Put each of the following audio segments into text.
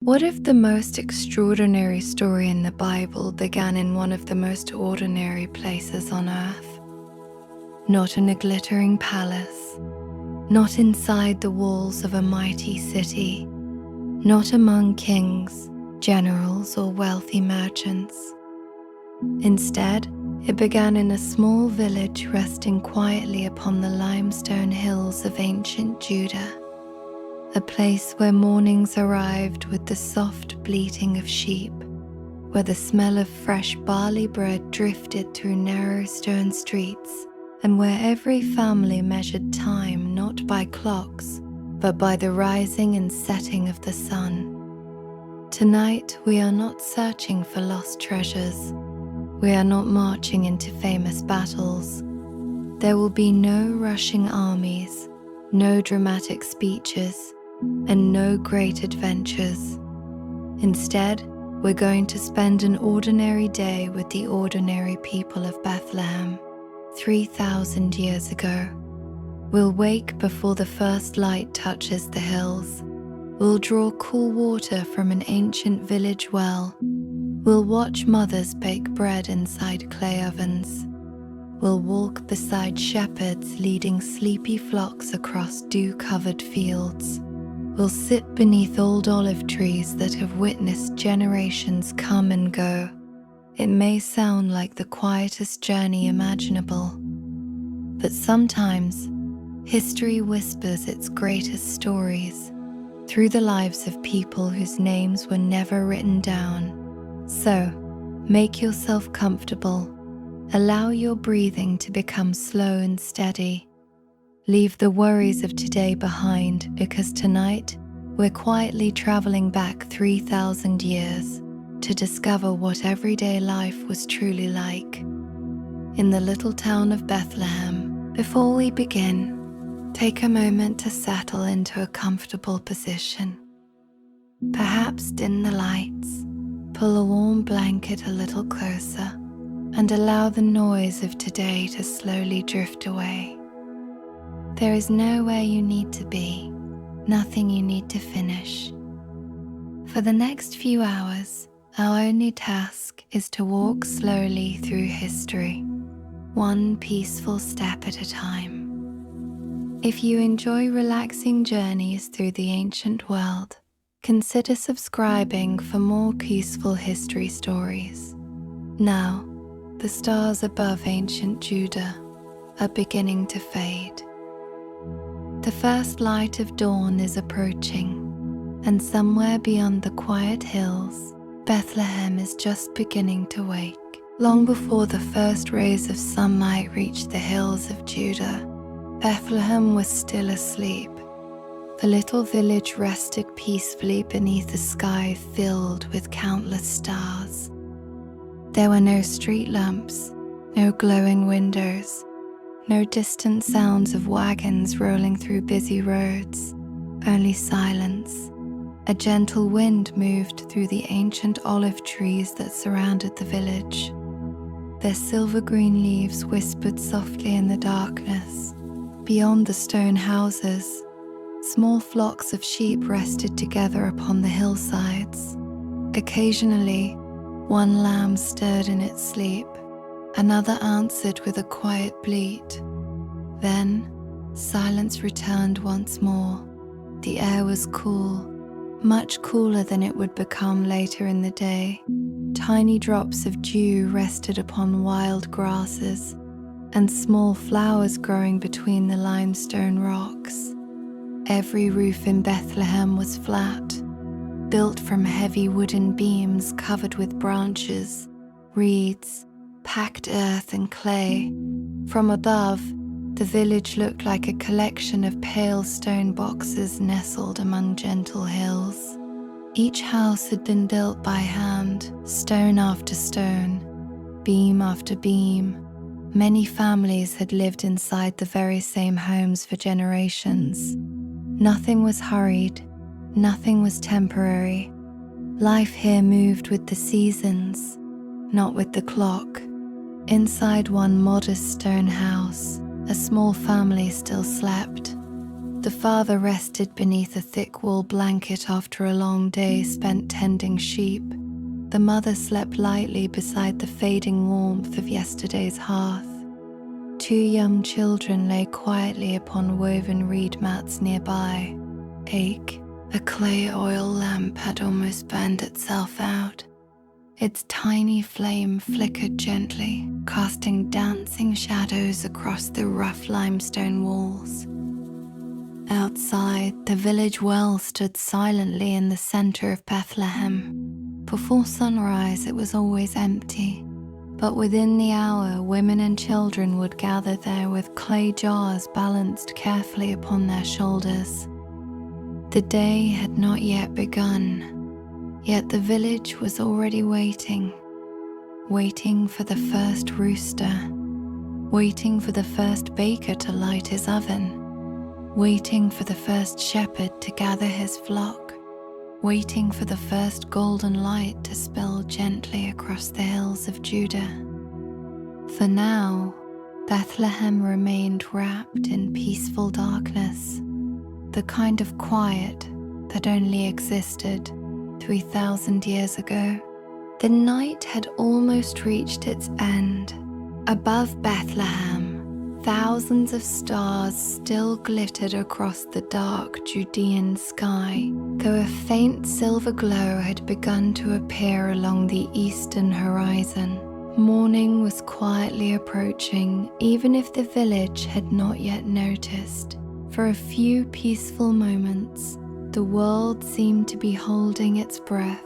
What if the most extraordinary story in the Bible began in one of the most ordinary places on earth? Not in a glittering palace, not inside the walls of a mighty city, not among kings, generals, or wealthy merchants. Instead, it began in a small village resting quietly upon the limestone hills of ancient Judah, a place where mornings arrived with the soft bleating of sheep, where the smell of fresh barley bread drifted through narrow stone streets, and where every family measured time not by clocks, but by the rising and setting of the sun. Tonight, we are not searching for lost treasures. We are not marching into famous battles. There will be no rushing armies, no dramatic speeches, and no great adventures. Instead, we're going to spend an ordinary day with the ordinary people of Bethlehem, 3,000 years ago. We'll wake before the first light touches the hills. We'll draw cool water from an ancient village well. We'll watch mothers bake bread inside clay ovens. We'll walk beside shepherds leading sleepy flocks across dew-covered fields. We'll sit beneath old olive trees that have witnessed generations come and go. It may sound like the quietest journey imaginable, but sometimes history whispers its greatest stories through the lives of people whose names were never written down. So, make yourself comfortable. Allow your breathing to become slow and steady. Leave the worries of today behind, because tonight we're quietly traveling back 3,000 years to discover what everyday life was truly like in the little town of Bethlehem. Before we begin, take a moment to settle into a comfortable position. Perhaps dim the lights, pull a warm blanket a little closer, and allow the noise of today to slowly drift away. There is nowhere you need to be, nothing you need to finish. For the next few hours, our only task is to walk slowly through history, one peaceful step at a time. If you enjoy relaxing journeys through the ancient world, consider subscribing for more peaceful history stories. Now, the stars above ancient Judah are beginning to fade. The first light of dawn is approaching, and somewhere beyond the quiet hills, Bethlehem is just beginning to wake. Long before the first rays of sunlight reached the hills of Judah, Bethlehem was still asleep. The little village rested peacefully beneath a sky filled with countless stars. There were no street lamps, no glowing windows, no distant sounds of wagons rolling through busy roads, only silence. A gentle wind moved through the ancient olive trees that surrounded the village. Their silver-green leaves whispered softly in the darkness. Beyond the stone houses, small flocks of sheep rested together upon the hillsides. Occasionally, one lamb stirred in its sleep, another answered with a quiet bleat. Then, silence returned once more. The air was cool, much cooler than it would become later in the day. Tiny drops of dew rested upon wild grasses and small flowers growing between the limestone rocks. Every roof in Bethlehem was flat, built from heavy wooden beams covered with branches, reeds, packed earth and clay. From above, the village looked like a collection of pale stone boxes nestled among gentle hills. Each house had been built by hand, stone after stone, beam after beam. Many families had lived inside the very same homes for generations. Nothing was hurried, nothing was temporary. Life here moved with the seasons, not with the clock. Inside one modest stone house, a small family still slept. The father rested beneath a thick wool blanket after a long day spent tending sheep. The mother slept lightly beside the fading warmth of yesterday's hearth. Two young children lay quietly upon woven reed mats nearby. A clay oil lamp had almost burned itself out. Its tiny flame flickered gently, casting dancing shadows across the rough limestone walls. Outside, the village well stood silently in the center of Bethlehem. Before sunrise, it was always empty, but within the hour, women and children would gather there with clay jars balanced carefully upon their shoulders. The day had not yet begun, yet the village was already waiting for the first rooster, waiting for the first baker to light his oven, waiting for the first shepherd to gather his flock, waiting for the first golden light to spill gently across the hills of Judah. For now, Bethlehem remained wrapped in peaceful darkness, the kind of quiet that only existed 3,000 years ago. The night had almost reached its end. Above Bethlehem, thousands of stars still glittered across the dark Judean sky, though a faint silver glow had begun to appear along the eastern horizon. Morning was quietly approaching, even if the village had not yet noticed. For a few peaceful moments, the world seemed to be holding its breath.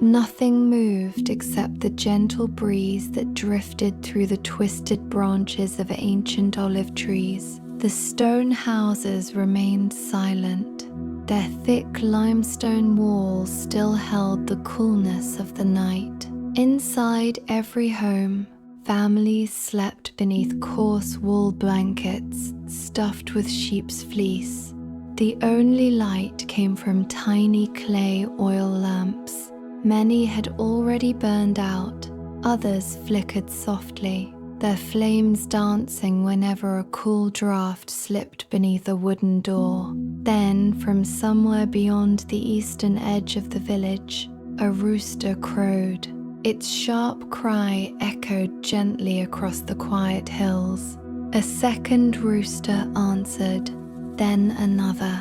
Nothing moved except the gentle breeze that drifted through the twisted branches of ancient olive trees. The stone houses remained silent. Their thick limestone walls still held the coolness of the night. Inside every home, families slept beneath coarse wool blankets stuffed with sheep's fleece. The only light came from tiny clay oil lamps. Many had already burned out, others flickered softly, their flames dancing whenever a cool draft slipped beneath a wooden door. Then, from somewhere beyond the eastern edge of the village, a rooster crowed. Its sharp cry echoed gently across the quiet hills. A second rooster answered, then another.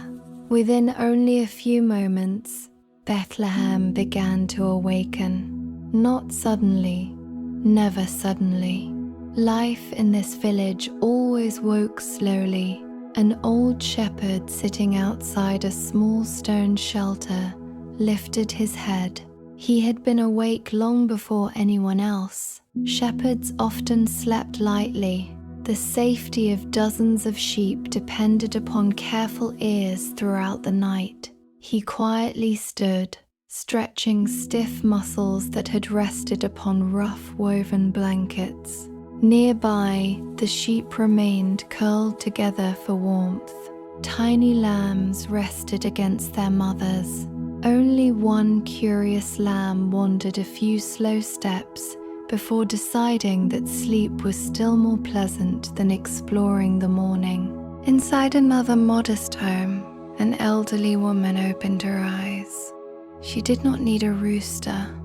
Within only a few moments, Bethlehem began to awaken. Not suddenly, never suddenly. Life in this village always woke slowly. An old shepherd sitting outside a small stone shelter lifted his head. He had been awake long before anyone else. Shepherds often slept lightly. The safety of dozens of sheep depended upon careful ears throughout the night. He quietly stood, stretching stiff muscles that had rested upon rough woven blankets. Nearby, the sheep remained curled together for warmth. Tiny lambs rested against their mothers. Only one curious lamb wandered a few slow steps before deciding that sleep was still more pleasant than exploring the morning. Inside another modest home, an elderly woman opened her eyes. She did not need a rooster.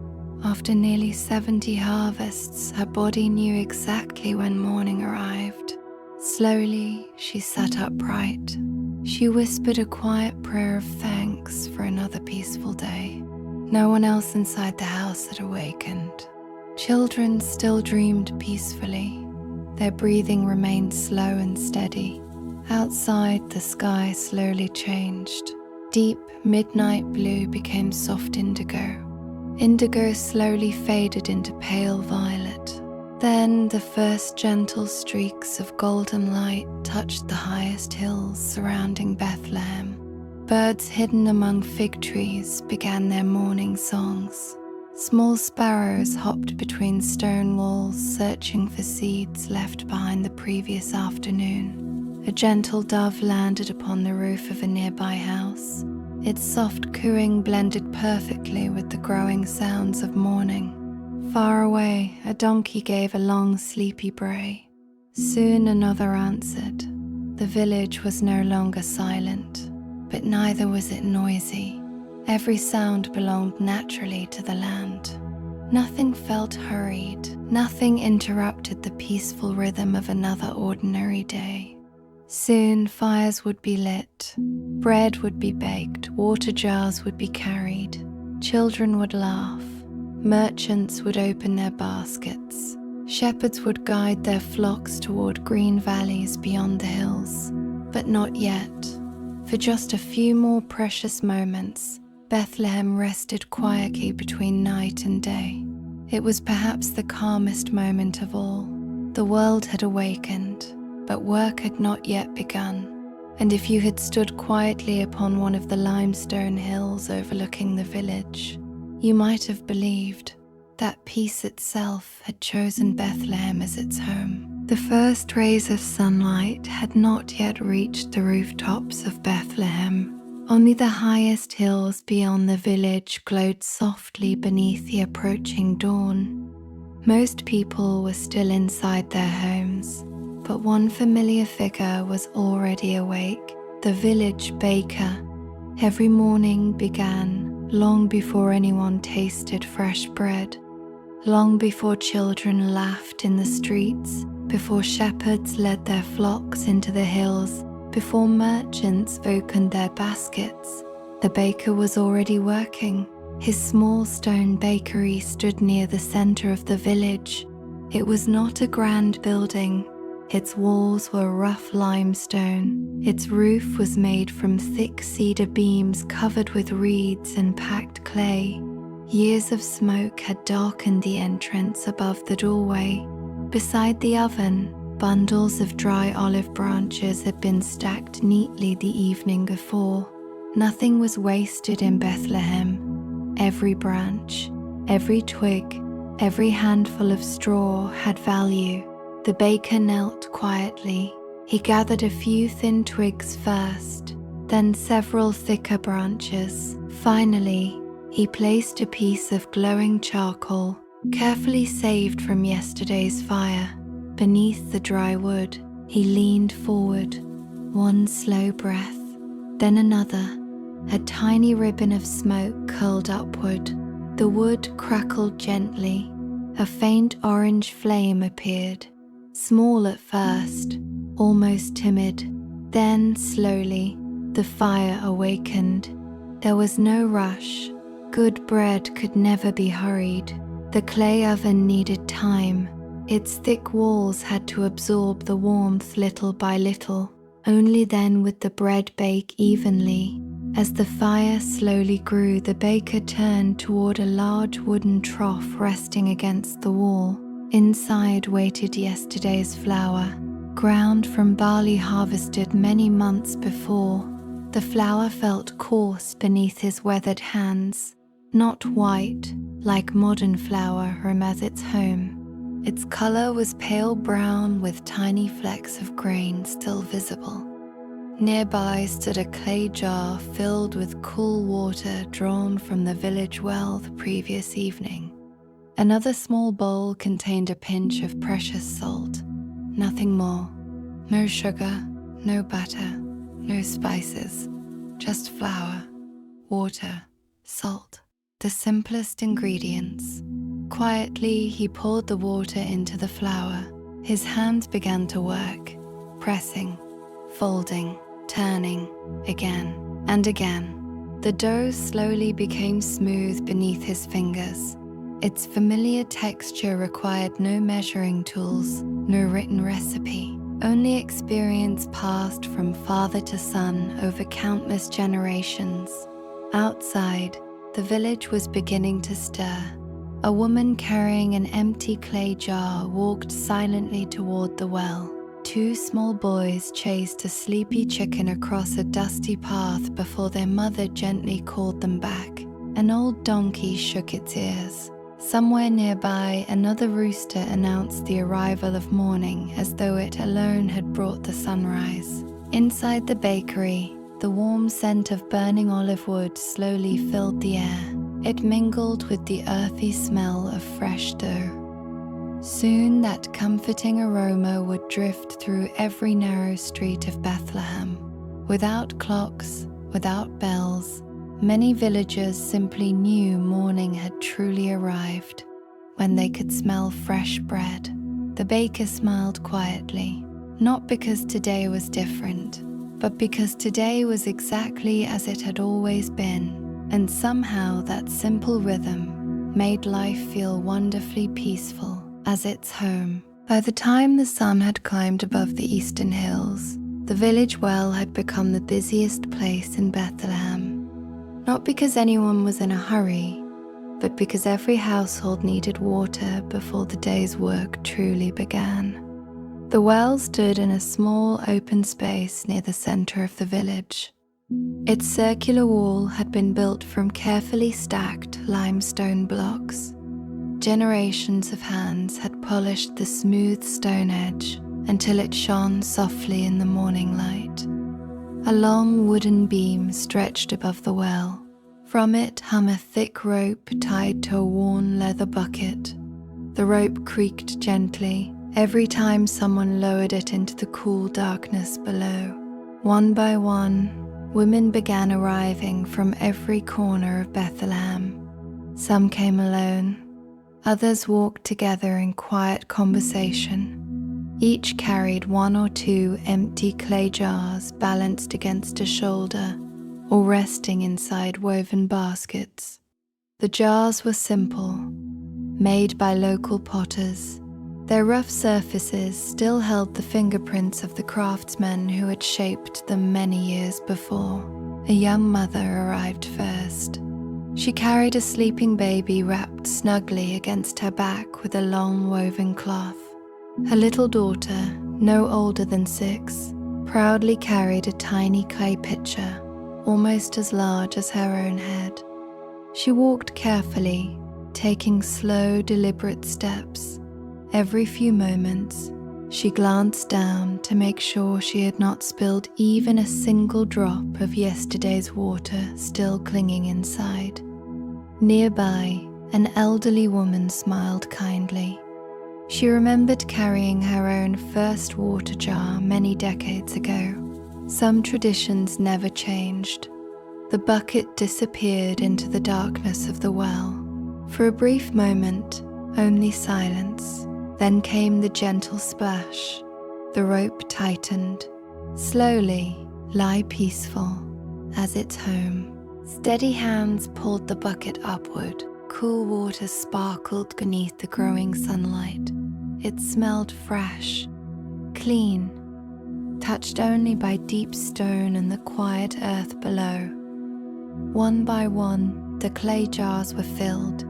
After nearly 70 harvests, her body knew exactly when morning arrived. Slowly, she sat upright. She whispered a quiet prayer of thanks for another peaceful day. No one else inside the house had awakened. Children still dreamed peacefully. Their breathing remained slow and steady. Outside, the sky slowly changed. Deep midnight blue became soft indigo. Indigo slowly faded into pale violet. Then the first gentle streaks of golden light touched the highest hills surrounding Bethlehem. Birds hidden among fig trees began their morning songs. Small sparrows hopped between stone walls, searching for seeds left behind the previous afternoon. A gentle dove landed upon the roof of a nearby house. Its soft cooing blended perfectly with the growing sounds of morning. Far away, a donkey gave a long, sleepy bray. Soon another answered. The village was no longer silent, but neither was it noisy. Every sound belonged naturally to the land. Nothing felt hurried, nothing interrupted the peaceful rhythm of another ordinary day. Soon fires would be lit, bread would be baked, water jars would be carried, children would laugh, merchants would open their baskets, shepherds would guide their flocks toward green valleys beyond the hills. But not yet. For just a few more precious moments, Bethlehem rested quietly between night and day. It was perhaps the calmest moment of all. The world had awakened, but work had not yet begun. And if you had stood quietly upon one of the limestone hills overlooking the village, you might have believed that peace itself had chosen Bethlehem as its home. The first rays of sunlight had not yet reached the rooftops of Bethlehem. Only the highest hills beyond the village glowed softly beneath the approaching dawn. Most people were still inside their homes, but one familiar figure was already awake, the village baker. Every morning began long before anyone tasted fresh bread, long before children laughed in the streets, before shepherds led their flocks into the hills, before merchants opened their baskets. The baker was already working. His small stone bakery stood near the center of the village. It was not a grand building. Its walls were rough limestone. Its roof was made from thick cedar beams covered with reeds and packed clay. Years of smoke had darkened the entrance above the doorway. Beside the oven, bundles of dry olive branches had been stacked neatly the evening before. Nothing was wasted in Bethlehem. Every branch, every twig, every handful of straw had value. The baker knelt quietly. He gathered a few thin twigs first, then several thicker branches. Finally, he placed a piece of glowing charcoal, carefully saved from yesterday's fire, beneath the dry wood. He leaned forward, one slow breath, then another. A tiny ribbon of smoke curled upward. The wood crackled gently. A faint orange flame appeared, small at first, almost timid. Then, slowly, the fire awakened. There was no rush. Good bread could never be hurried. The clay oven needed time. Its thick walls had to absorb the warmth little by little. Only then would the bread bake evenly. As the fire slowly grew, the baker turned toward a large wooden trough resting against the wall. Inside waited yesterday's flour, ground from barley harvested many months before. The flour felt coarse beneath his weathered hands, not white like modern flour from as its home. Its color was pale brown with tiny flecks of grain still visible. Nearby stood a clay jar filled with cool water drawn from the village well the previous evening. Another small bowl contained a pinch of precious salt, nothing more. No sugar, no butter, no spices, just flour, water, salt, the simplest ingredients. Quietly, he poured the water into the flour. His hands began to work, pressing, folding, turning, again and again. The dough slowly became smooth beneath his fingers. Its familiar texture required no measuring tools, no written recipe, only experience passed from father to son over countless generations. Outside, the village was beginning to stir. A woman carrying an empty clay jar walked silently toward the well. Two small boys chased a sleepy chicken across a dusty path before their mother gently called them back. An old donkey shook its ears. Somewhere nearby, another rooster announced the arrival of morning as though it alone had brought the sunrise. Inside the bakery, the warm scent of burning olive wood slowly filled the air. It mingled with the earthy smell of fresh dough. Soon that comforting aroma would drift through every narrow street of Bethlehem. Without clocks, without bells, many villagers simply knew morning had truly arrived. When they could smell fresh bread, the baker smiled quietly, not because today was different, but because today was exactly as it had always been, and somehow that simple rhythm made life feel wonderfully peaceful as its home. By the time the sun had climbed above the eastern hills, the village well had become the busiest place in Bethlehem. Not because anyone was in a hurry, but because every household needed water before the day's work truly began. The well stood in a small open space near the center of the village. Its circular wall had been built from carefully stacked limestone blocks. Generations of hands had polished the smooth stone edge until it shone softly in the morning light. A long wooden beam stretched above the well. From it hung a thick rope tied to a worn leather bucket. The rope creaked gently every time someone lowered it into the cool darkness below. One by one, women began arriving from every corner of Bethlehem. Some came alone. Others walked together in quiet conversation. Each carried one or two empty clay jars balanced against a shoulder or resting inside woven baskets. The jars were simple, made by local potters. Their rough surfaces still held the fingerprints of the craftsmen who had shaped them many years before. A young mother arrived first. She carried a sleeping baby wrapped snugly against her back with a long woven cloth. Her little daughter, no older than 6, proudly carried a tiny clay pitcher, almost as large as her own head. She walked carefully, taking slow, deliberate steps. Every few moments, she glanced down to make sure she had not spilled even a single drop of yesterday's water still clinging inside. Nearby, an elderly woman smiled kindly. She remembered carrying her own first water jar many decades ago. Some traditions never changed. The bucket disappeared into the darkness of the well. For a brief moment, only silence. Then came the gentle splash. The rope tightened. Slowly, lie peaceful, as its home. Steady hands pulled the bucket upward. Cool water sparkled beneath the growing sunlight. It smelled fresh, clean, touched only by deep stone and the quiet earth below. One by one, the clay jars were filled.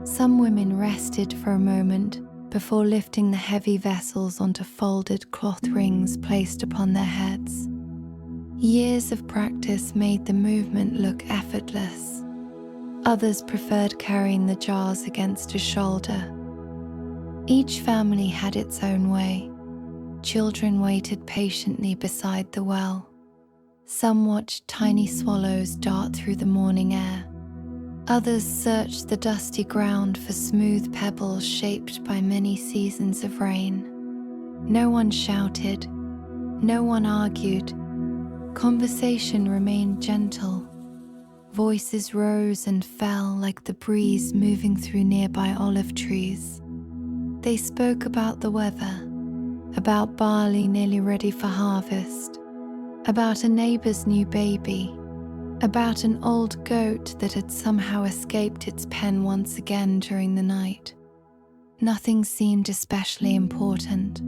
Some women rested for a moment before lifting the heavy vessels onto folded cloth rings placed upon their heads. Years of practice made the movement look effortless. Others preferred carrying the jars against a shoulder. Each family had its own way. Children waited patiently beside the well. Some watched tiny swallows dart through the morning air. Others searched the dusty ground for smooth pebbles shaped by many seasons of rain. No one shouted. No one argued. Conversation remained gentle. Voices rose and fell like the breeze moving through nearby olive trees. They spoke about the weather, about barley nearly ready for harvest, about a neighbor's new baby, about an old goat that had somehow escaped its pen once again during the night. Nothing seemed especially important,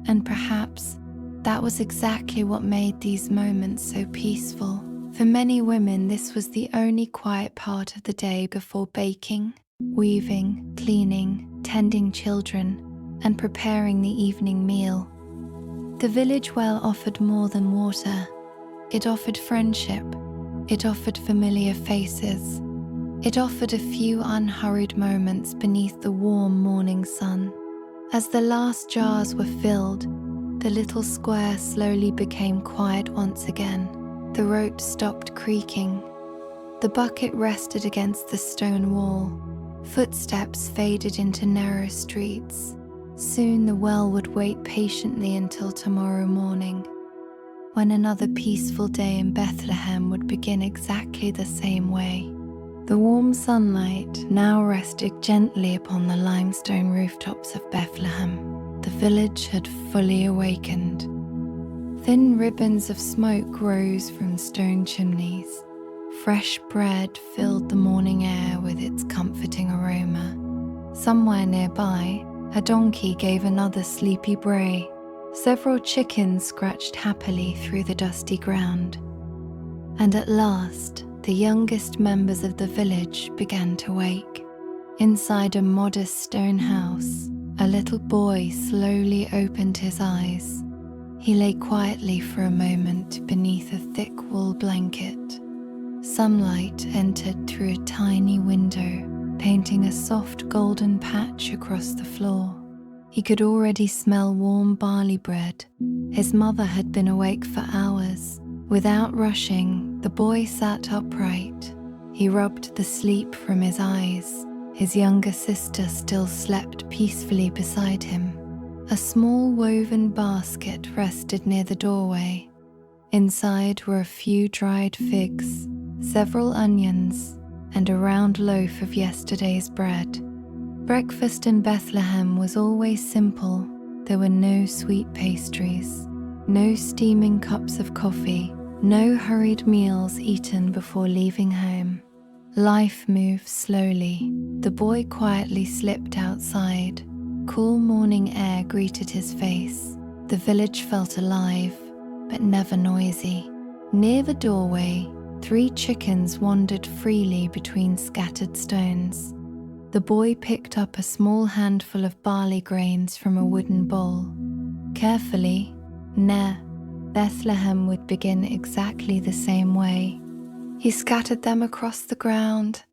and perhaps that was exactly what made these moments so peaceful. For many women, this was the only quiet part of the day before baking, weaving, cleaning, tending children, and preparing the evening meal. The village well offered more than water. It offered friendship. It offered familiar faces. It offered a few unhurried moments beneath the warm morning sun. As the last jars were filled, the little square slowly became quiet once again. The rope stopped creaking. The bucket rested against the stone wall. Footsteps faded into narrow streets. Soon the well would wait patiently until tomorrow morning, when another peaceful day in Bethlehem would begin exactly the same way. The warm sunlight now rested gently upon the limestone rooftops of Bethlehem. The village had fully awakened. Thin ribbons of smoke rose from stone chimneys. Fresh bread filled the morning air with its comforting aroma. Somewhere nearby, a donkey gave another sleepy bray. Several chickens scratched happily through the dusty ground. And at last, the youngest members of the village began to wake. Inside a modest stone house, a little boy slowly opened his eyes. He lay quietly for a moment beneath a thick wool blanket. Sunlight entered through a tiny window, painting a soft golden patch across the floor. He could already smell warm barley bread. His mother had been awake for hours. Without rushing, the boy sat upright. He rubbed the sleep from his eyes. His younger sister still slept peacefully beside him. A small woven basket rested near the doorway. Inside were a few dried figs, several onions, and a round loaf of yesterday's bread. Breakfast in Bethlehem was always simple. There were no sweet pastries, no steaming cups of coffee, no hurried meals eaten before leaving home. Life moved slowly. The boy quietly slipped outside. Cool morning air greeted his face. The village felt alive, but never noisy. Near the doorway, 3 chickens wandered freely between scattered stones. The boy picked up a small handful of barley grains from a wooden bowl. Carefully, Bethlehem would begin exactly the same way. He scattered them across the ground.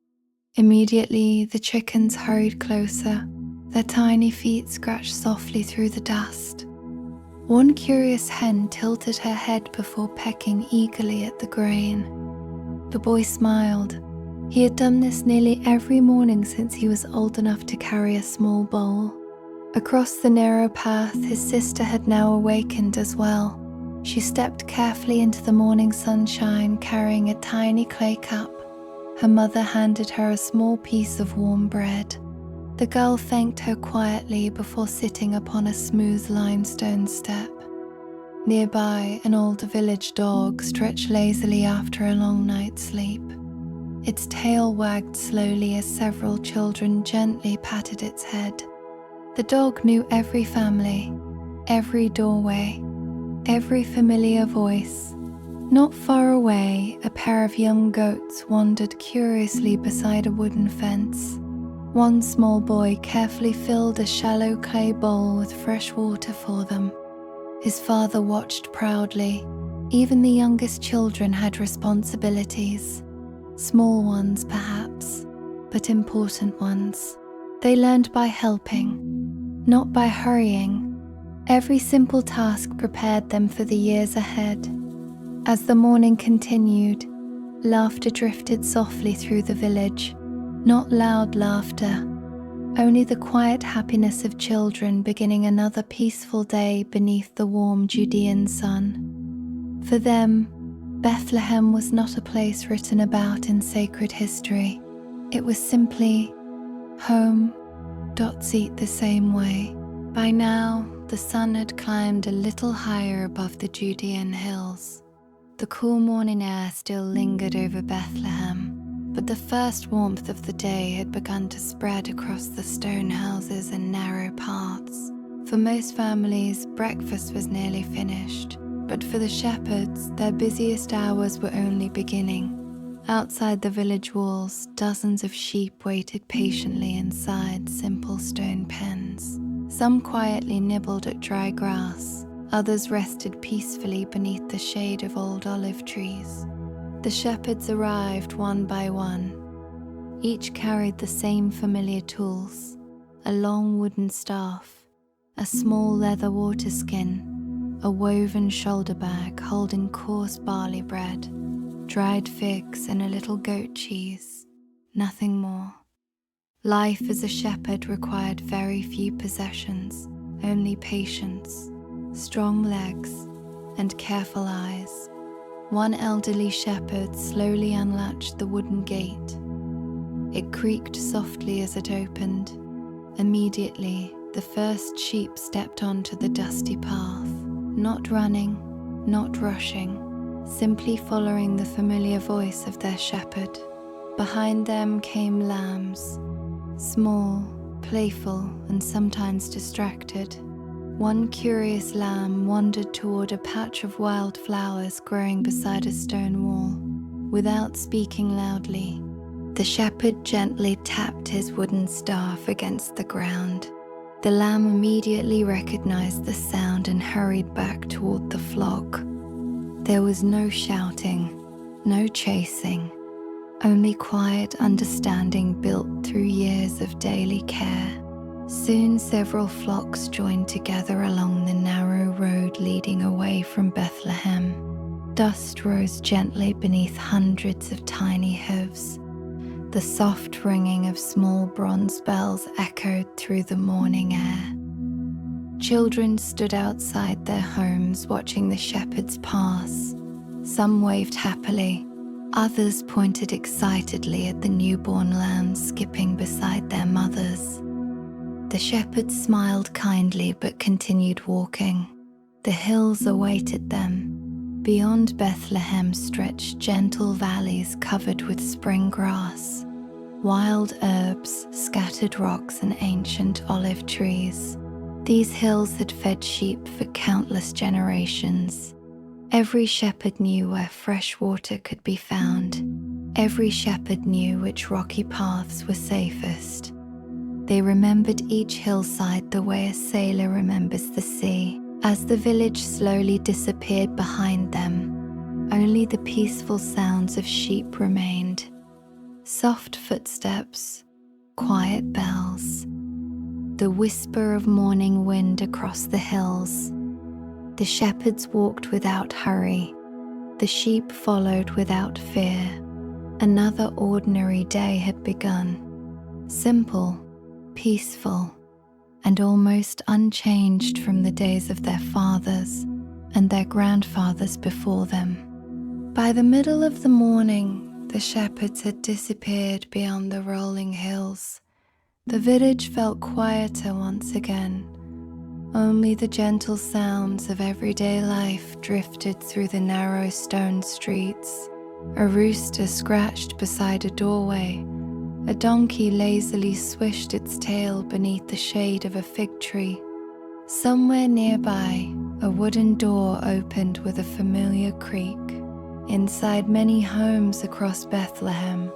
Immediately, the chickens hurried closer. Their tiny feet scratched softly through the dust. One curious hen tilted her head before pecking eagerly at the grain. The boy smiled. He had done this nearly every morning since he was old enough to carry a small bowl. Across the narrow path, his sister had now awakened as well. She stepped carefully into the morning sunshine, carrying a tiny clay cup. Her mother handed her a small piece of warm bread. The girl thanked her quietly before sitting upon a smooth limestone step. Nearby, an old village dog stretched lazily after a long night's sleep. Its tail wagged slowly as several children gently patted its head. The dog knew every family, every doorway, every familiar voice. Not far away, a pair of young goats wandered curiously beside a wooden fence. One small boy carefully filled a shallow clay bowl with fresh water for them. His father watched proudly. Even the youngest children had responsibilities. Small ones, perhaps, but important ones. They learned by helping, not by hurrying. Every simple task prepared them for the years ahead. As the morning continued, laughter drifted softly through the village. Not loud laughter, only the quiet happiness of children beginning another peaceful day beneath the warm Judean sun. For them, Bethlehem was not a place written about in sacred history. It was simply home. Dots eat the same way. By now, the sun had climbed a little higher above the Judean hills. The cool morning air still lingered over Bethlehem, but the first warmth of the day had begun to spread across the stone houses and narrow paths. For most families, breakfast was nearly finished, but for the shepherds, their busiest hours were only beginning. Outside the village walls, dozens of sheep waited patiently inside simple stone pens. Some quietly nibbled at dry grass, others rested peacefully beneath the shade of old olive trees. The shepherds arrived one by one. Each carried the same familiar tools: a long wooden staff, a small leather water skin, a woven shoulder bag holding coarse barley bread, dried figs and a little goat cheese. Nothing more. Life as a shepherd required very few possessions, only patience, strong legs, and careful eyes. One elderly shepherd slowly unlatched the wooden gate. It creaked softly as it opened. Immediately, the first sheep stepped onto the dusty path, not running, not rushing, simply following the familiar voice of their shepherd. Behind them came lambs, small, playful, and sometimes distracted. One curious lamb wandered toward a patch of wild flowers growing beside a stone wall. Without speaking loudly, the shepherd gently tapped his wooden staff against the ground. The lamb immediately recognized the sound and hurried back toward the flock. There was no shouting, no chasing, only quiet understanding built through years of daily care. Soon several flocks joined together along the narrow road leading away from Bethlehem. Dust rose gently beneath hundreds of tiny hooves. The soft ringing of small bronze bells echoed through the morning air. Children stood outside their homes watching the shepherds pass. Some waved happily. Others pointed excitedly at the newborn lambs skipping beside their mothers. The shepherds smiled kindly but continued walking. The hills awaited them. Beyond Bethlehem stretched gentle valleys covered with spring grass, wild herbs, scattered rocks, and ancient olive trees. These hills had fed sheep for countless generations. Every shepherd knew where fresh water could be found. Every shepherd knew which rocky paths were safest. They remembered each hillside the way a sailor remembers the sea. As the village slowly disappeared behind them, only the peaceful sounds of sheep remained. Soft footsteps, quiet bells, the whisper of morning wind across the hills. The shepherds walked without hurry. The sheep followed without fear. Another ordinary day had begun. Simple, peaceful, and almost unchanged from the days of their fathers and their grandfathers before them. By the middle of the morning, the shepherds had disappeared beyond the rolling hills. The village felt quieter once again. Only the gentle sounds of everyday life drifted through the narrow stone streets. A rooster scratched beside a doorway. A donkey lazily swished its tail beneath the shade of a fig tree. Somewhere nearby, a wooden door opened with a familiar creak. Inside many homes across Bethlehem,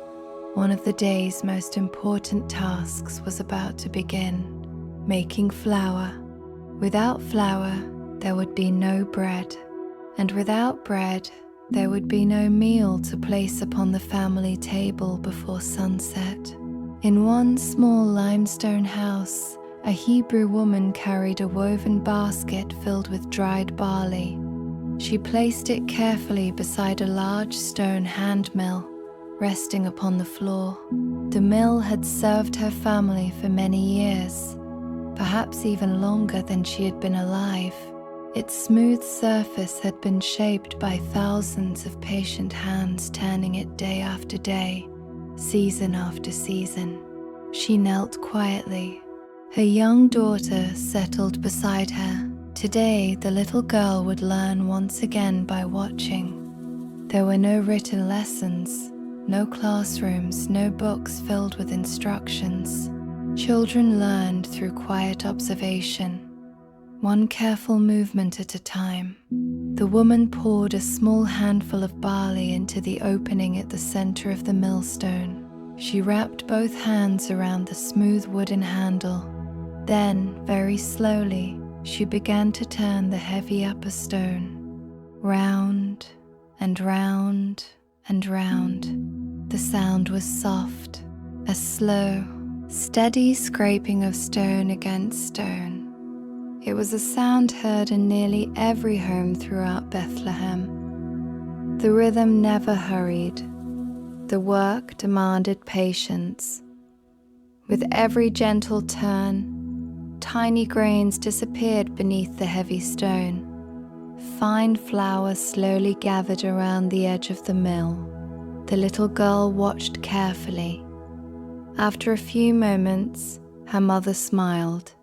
one of the day's most important tasks was about to begin: making flour. Without flour, there would be no bread, and without bread, there would be no meal to place upon the family table before sunset. In one small limestone house, a Hebrew woman carried a woven basket filled with dried barley. She placed it carefully beside a large stone hand mill, resting upon the floor. The mill had served her family for many years, perhaps even longer than she had been alive. Its smooth surface had been shaped by thousands of patient hands turning it day after day, season after season. She knelt quietly. Her young daughter settled beside her. Today, the little girl would learn once again by watching. There were no written lessons, no classrooms, no books filled with instructions. Children learned through quiet observation, one careful movement at a time. The woman poured a small handful of barley into the opening at the center of the millstone. She wrapped both hands around the smooth wooden handle. Then, very slowly, she began to turn the heavy upper stone, round and round and round. The sound was soft, a slow, steady scraping of stone against stone. It was a sound heard in nearly every home throughout Bethlehem. The rhythm never hurried. The work demanded patience. With every gentle turn, tiny grains disappeared beneath the heavy stone. Fine flour slowly gathered around the edge of the mill. The little girl watched carefully. After a few moments, her mother smiled.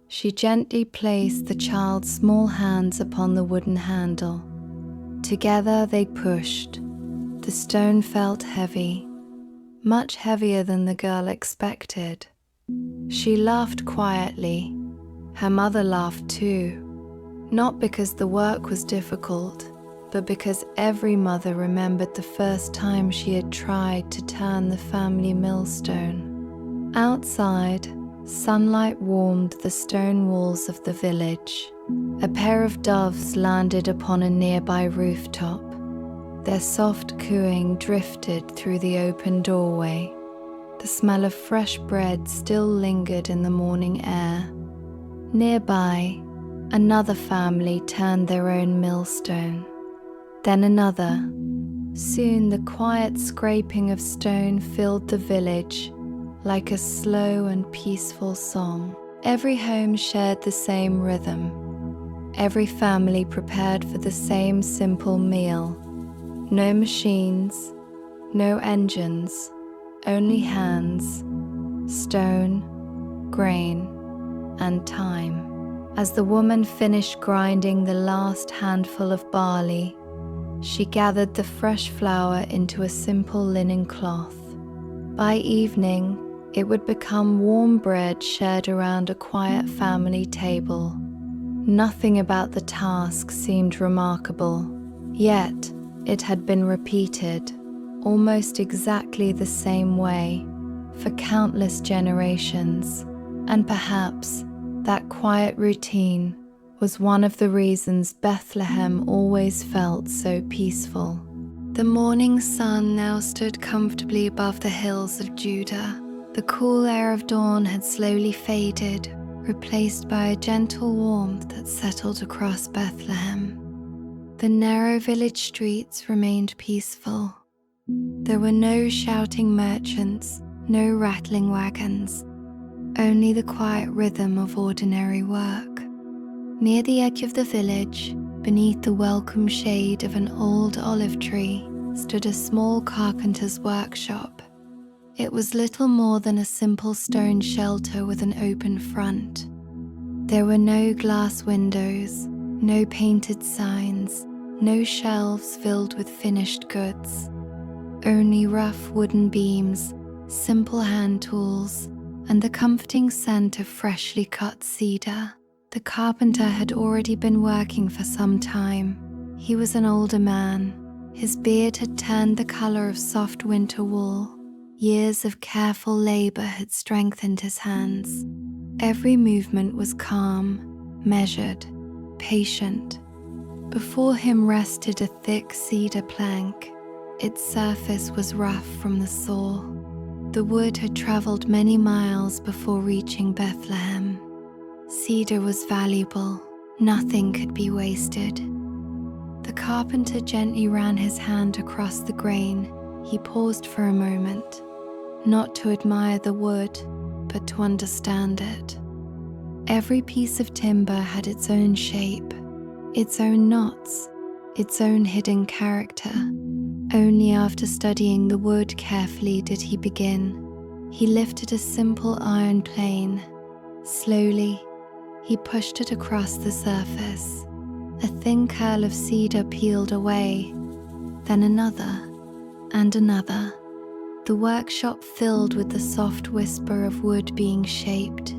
She gently placed the child's small hands upon the wooden handle. Together they pushed. The stone felt heavy, much heavier than the girl expected. She laughed quietly. Her mother laughed too, not because the work was difficult, but because every mother remembered the first time she had tried to turn the family millstone. Outside, sunlight warmed the stone walls of the village. A pair of doves landed upon a nearby rooftop. Their soft cooing drifted through the open doorway. The smell of fresh bread still lingered in the morning air. Nearby, another family turned their own millstone. Then another. Soon the quiet scraping of stone filled the village like a slow and peaceful song. Every home shared the same rhythm. Every family prepared for the same simple meal. No machines, no engines, only hands, stone, grain, and time. As the woman finished grinding the last handful of barley, she gathered the fresh flour into a simple linen cloth. By evening, it would become warm bread shared around a quiet family table. Nothing about the task seemed remarkable, yet it had been repeated, almost exactly the same way, for countless generations, and perhaps that quiet routine was one of the reasons Bethlehem always felt so peaceful. The morning sun now stood comfortably above the hills of Judah. The cool air of dawn had slowly faded, replaced by a gentle warmth that settled across Bethlehem. The narrow village streets remained peaceful. There were no shouting merchants, no rattling wagons, only the quiet rhythm of ordinary work. Near the edge of the village, beneath the welcome shade of an old olive tree, stood a small carpenter's workshop. It was little more than a simple stone shelter with an open front. There were no glass windows, no painted signs, no shelves filled with finished goods. Only rough wooden beams, simple hand tools, and the comforting scent of freshly cut cedar. The carpenter had already been working for some time. He was an older man. His beard had turned the color of soft winter wool. Years of careful labor had strengthened his hands. Every movement was calm, measured, patient. Before him rested a thick cedar plank. Its surface was rough from the saw. The wood had traveled many miles before reaching Bethlehem. Cedar was valuable. Nothing could be wasted. The carpenter gently ran his hand across the grain. He paused for a moment, not to admire the wood, but to understand it. Every piece of timber had its own shape, its own knots, its own hidden character. Only after studying the wood carefully did he begin. He lifted a simple iron plane. Slowly, he pushed it across the surface. A thin curl of cedar peeled away, then another and another. The workshop filled with the soft whisper of wood being shaped.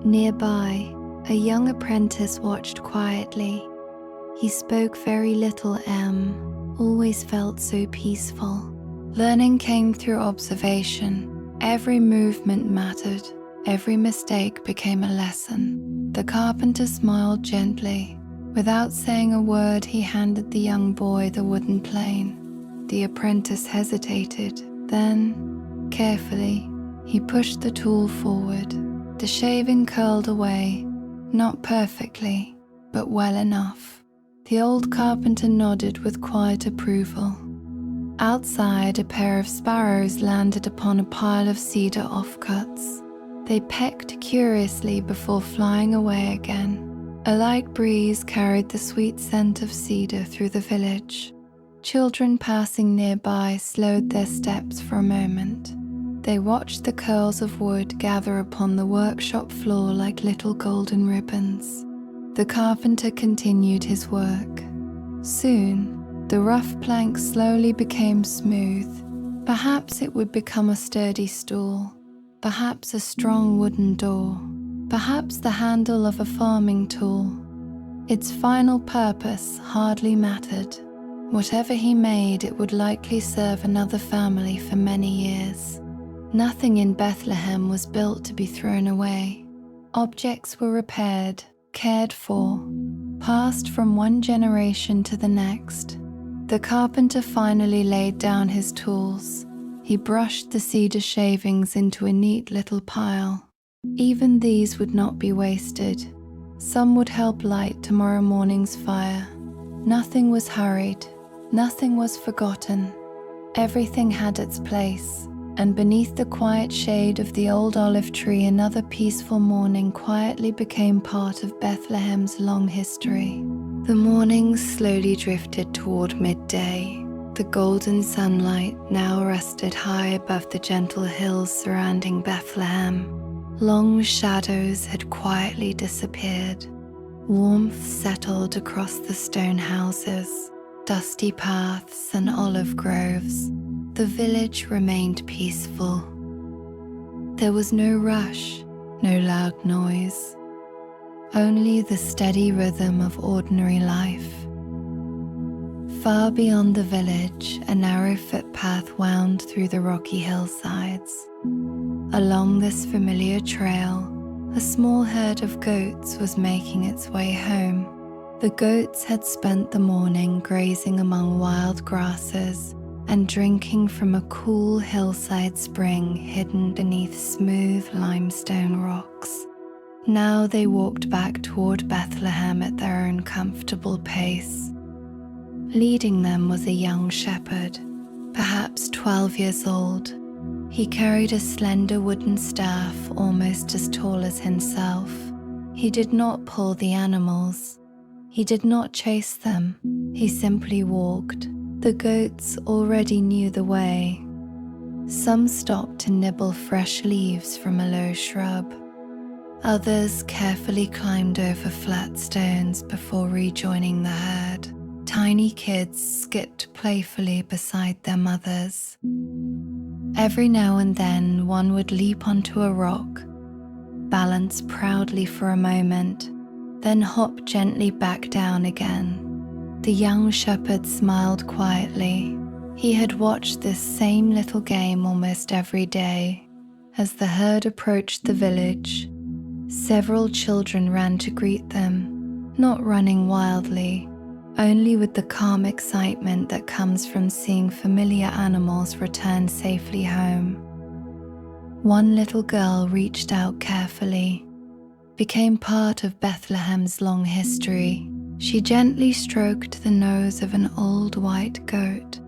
Nearby, a young apprentice watched quietly. He spoke very little, always felt so peaceful. Learning came through observation. Every movement mattered. Every mistake became a lesson. The carpenter smiled gently. Without saying a word, he handed the young boy the wooden plane. The apprentice hesitated. Then, carefully, he pushed the tool forward. The shaving curled away, not perfectly, but well enough. The old carpenter nodded with quiet approval. Outside, a pair of sparrows landed upon a pile of cedar offcuts. They pecked curiously before flying away again. A light breeze carried the sweet scent of cedar through the village. Children passing nearby slowed their steps for a moment. They watched the curls of wood gather upon the workshop floor like little golden ribbons. The carpenter continued his work. Soon, the rough plank slowly became smooth. Perhaps it would become a sturdy stool, perhaps a strong wooden door, perhaps the handle of a farming tool. Its final purpose hardly mattered. Whatever he made, it would likely serve another family for many years. Nothing in Bethlehem was built to be thrown away. Objects were repaired, cared for, passed from one generation to the next. The carpenter finally laid down his tools. He brushed the cedar shavings into a neat little pile. Even these would not be wasted. Some would help light tomorrow morning's fire. Nothing was hurried. Nothing was forgotten. Everything had its place, and beneath the quiet shade of the old olive tree, another peaceful morning quietly became part of Bethlehem's long history. The morning slowly drifted toward midday. The golden sunlight now rested high above the gentle hills surrounding Bethlehem. Long shadows had quietly disappeared. Warmth settled across the stone houses, dusty paths and olive groves. The village remained peaceful. There was no rush, no loud noise, only the steady rhythm of ordinary life. Far beyond the village, a narrow footpath wound through the rocky hillsides. Along this familiar trail, a small herd of goats was making its way home. The goats had spent the morning grazing among wild grasses and drinking from a cool hillside spring hidden beneath smooth limestone rocks. Now they walked back toward Bethlehem at their own comfortable pace. Leading them was a young shepherd, perhaps 12 years old. He carried a slender wooden staff almost as tall as himself. He did not pull the animals. He did not chase them. He simply walked. The goats already knew the way. Some stopped to nibble fresh leaves from a low shrub. Others carefully climbed over flat stones before rejoining the herd. Tiny kids skipped playfully beside their mothers. Every now and then, one would leap onto a rock, balance proudly for a moment, then hop gently back down again. The young shepherd smiled quietly. He had watched this same little game almost every day. As the herd approached the village, several children ran to greet them, not running wildly, only with the calm excitement that comes from seeing familiar animals return safely home. One little girl reached out carefully, became part of Bethlehem's long history. She gently stroked the nose of an old white goat.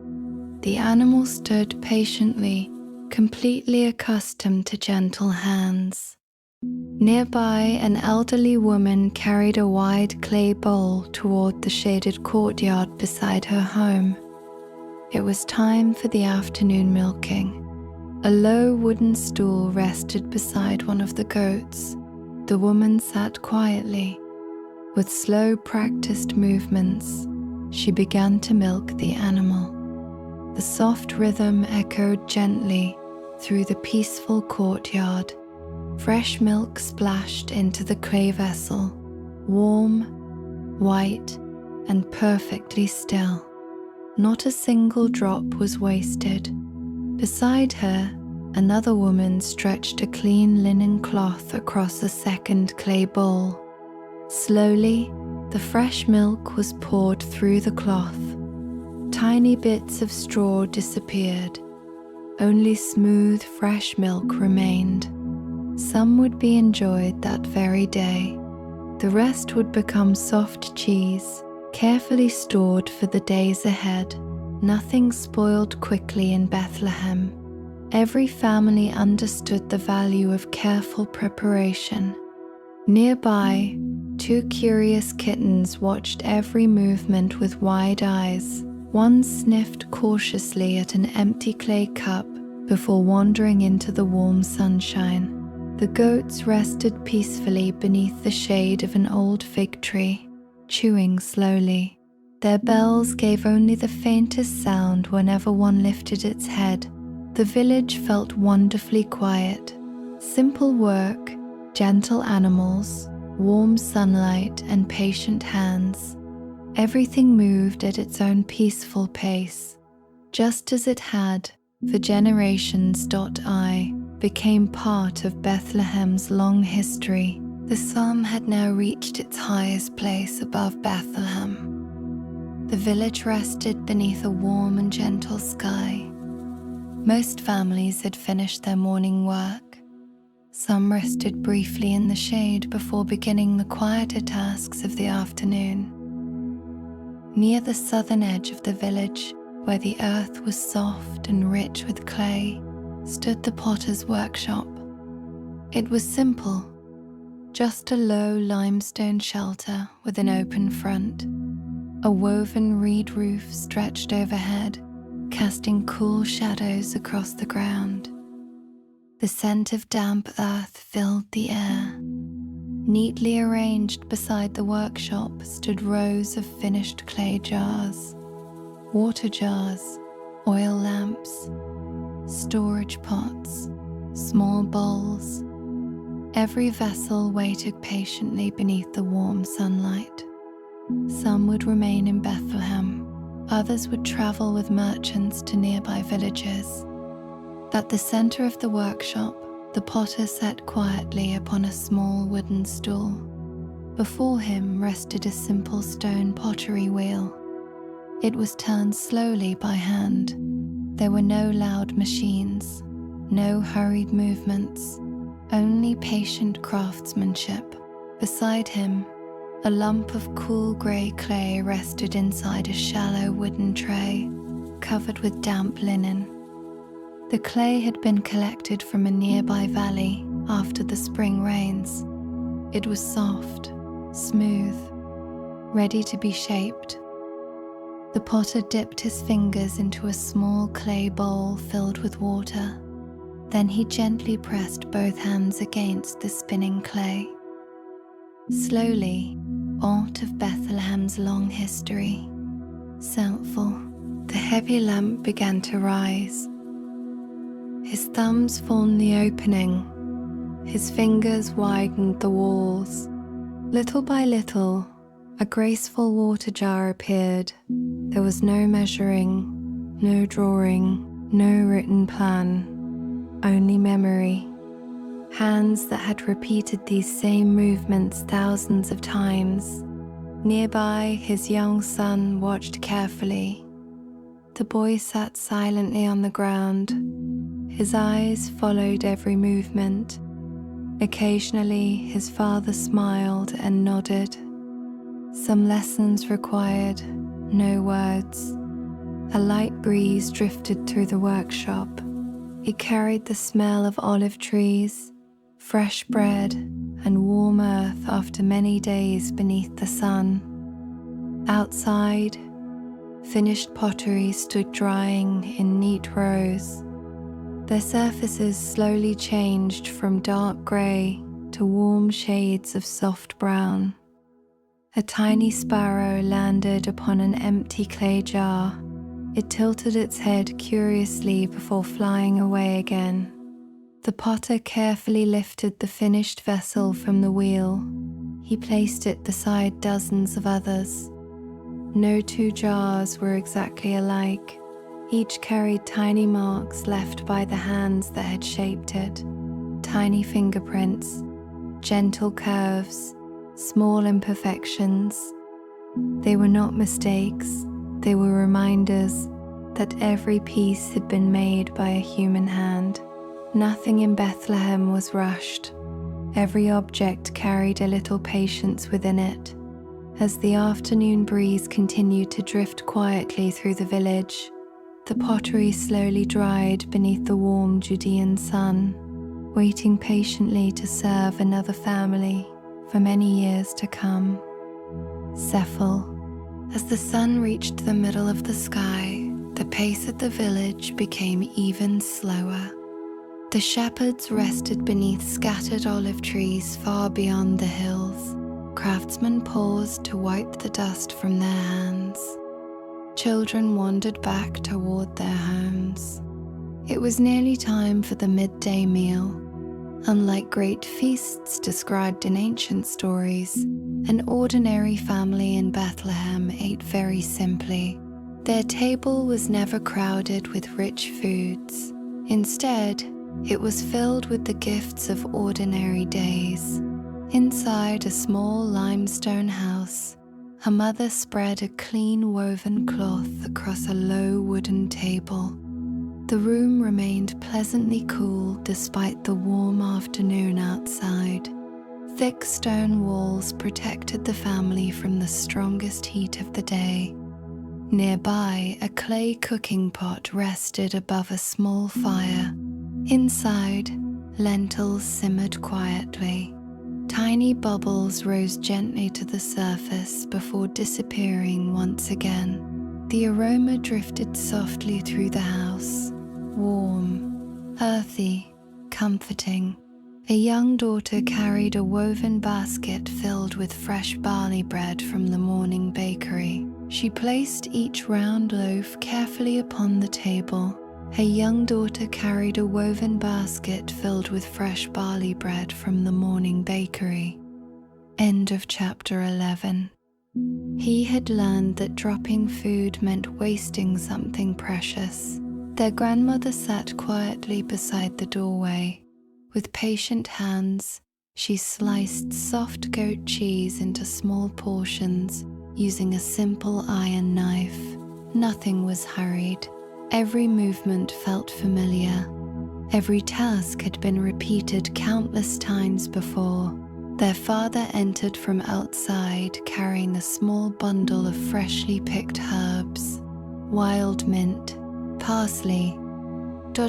The animal stood patiently, completely accustomed to gentle hands. Nearby, an elderly woman carried a wide clay bowl toward the shaded courtyard beside her home. It was time for the afternoon milking. A low wooden stool rested beside one of the goats. The woman sat quietly. With slow, practiced movements, she began to milk the animal. The soft rhythm echoed gently through the peaceful courtyard. Fresh milk splashed into the clay vessel, warm, white, and perfectly still. Not a single drop was wasted. Beside her, another woman stretched a clean linen cloth across a second clay bowl. Slowly, the fresh milk was poured through the cloth. Tiny bits of straw disappeared. Only smooth, fresh milk remained. Some would be enjoyed that very day. The rest would become soft cheese, carefully stored for the days ahead. Nothing spoiled quickly in Bethlehem. Every family understood the value of careful preparation. Nearby, two curious kittens watched every movement with wide eyes. One sniffed cautiously at an empty clay cup before wandering into the warm sunshine. The goats rested peacefully beneath the shade of an old fig tree, chewing slowly. Their bells gave only the faintest sound whenever one lifted its head. The village felt wonderfully quiet. Simple work, gentle animals, warm sunlight, and patient hands. Everything moved at its own peaceful pace, just as it had for generations. I became part of Bethlehem's long history. The psalm had now reached its highest place above Bethlehem. The village rested beneath a warm and gentle sky. Most families had finished their morning work. Some rested briefly in the shade before beginning the quieter tasks of the afternoon. Near the southern edge of the village, where the earth was soft and rich with clay, stood the potter's workshop. It was simple, just a low limestone shelter with an open front. A woven reed roof stretched overhead, casting cool shadows across the ground. The scent of damp earth filled the air. Neatly arranged beside the workshop stood rows of finished clay jars, water jars, oil lamps, storage pots, small bowls. Every vessel waited patiently beneath the warm sunlight. Some would remain in Bethlehem, others would travel with merchants to nearby villages. At the center of the workshop, the potter sat quietly upon a small wooden stool. Before him rested a simple stone pottery wheel. It was turned slowly by hand. There were no loud machines, no hurried movements, only patient craftsmanship. Beside him, a lump of cool grey clay rested inside a shallow wooden tray, covered with damp linen. The clay had been collected from a nearby valley after the spring rains. It was soft, smooth, ready to be shaped. The potter dipped his fingers into a small clay bowl filled with water. Then he gently pressed both hands against the spinning clay. Slowly, aught of Bethlehem's long history, Seltful, the heavy lamp began to rise. His thumbs formed the opening. His fingers widened the walls. Little by little, a graceful water jar appeared. There was no measuring, no drawing, no written plan, only memory. Hands that had repeated these same movements thousands of times. Nearby, his young son watched carefully. The boy sat silently on the ground. His eyes followed every movement. Occasionally, his father smiled and nodded. Some lessons required no words. A light breeze drifted through the workshop. It carried the smell of olive trees, fresh bread, and warm earth after many days beneath the sun. Outside, finished pottery stood drying in neat rows. Their surfaces slowly changed from dark grey to warm shades of soft brown. A tiny sparrow landed upon an empty clay jar. It tilted its head curiously before flying away again. The potter carefully lifted the finished vessel from the wheel. He placed it beside dozens of others. No two jars were exactly alike. Each carried tiny marks left by the hands that had shaped it. Tiny fingerprints, gentle curves, small imperfections. They were not mistakes. They were reminders that every piece had been made by a human hand. Nothing in Bethlehem was rushed. Every object carried a little patience within it. As the afternoon breeze continued to drift quietly through the village, the pottery slowly dried beneath the warm Judean sun, waiting patiently to serve another family for many years to come. Cephal. As the sun reached the middle of the sky, the pace at the village became even slower. The shepherds rested beneath scattered olive trees far beyond the hills. Craftsmen paused to wipe the dust from their hands. Children wandered back toward their homes. It was nearly time for the midday meal. Unlike great feasts described in ancient stories, an ordinary family in Bethlehem ate very simply. Their table was never crowded with rich foods. Instead, it was filled with the gifts of ordinary days. Inside a small limestone house, a mother spread a clean woven cloth across a low wooden table. The room remained pleasantly cool despite the warm afternoon outside. Thick stone walls protected the family from the strongest heat of the day. Nearby, a clay cooking pot rested above a small fire. Inside, lentils simmered quietly. Tiny bubbles rose gently to the surface before disappearing once again. The aroma drifted softly through the house, warm, earthy, comforting. A young daughter carried a woven basket filled with fresh barley bread from the morning bakery. She placed each round loaf carefully upon the table. Her young daughter carried a woven basket filled with fresh barley bread from the morning bakery. End of chapter 11. He had learned that dropping food meant wasting something precious. Their grandmother sat quietly beside the doorway. With patient hands, she sliced soft goat cheese into small portions using a simple iron knife. Nothing was hurried. Every movement felt familiar. Every task had been repeated countless times before. Their father entered from outside carrying a small bundle of freshly picked herbs, wild mint, parsley.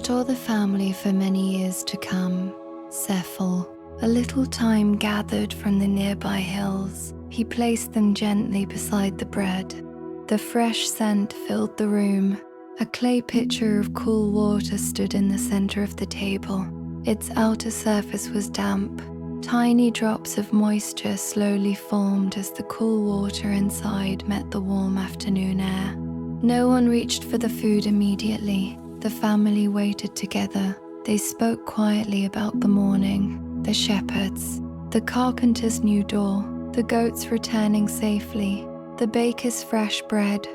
All the family for many years to come. Cephal. A little thyme gathered from the nearby hills. He placed them gently beside the bread. The fresh scent filled the room. A clay pitcher of cool water stood in the center of the table. Its outer surface was damp. Tiny drops of moisture slowly formed as the cool water inside met the warm afternoon air. No one reached for the food immediately. The family waited together. They spoke quietly about the morning, the shepherds, the carpenter's new door, the goats returning safely, the baker's fresh bread.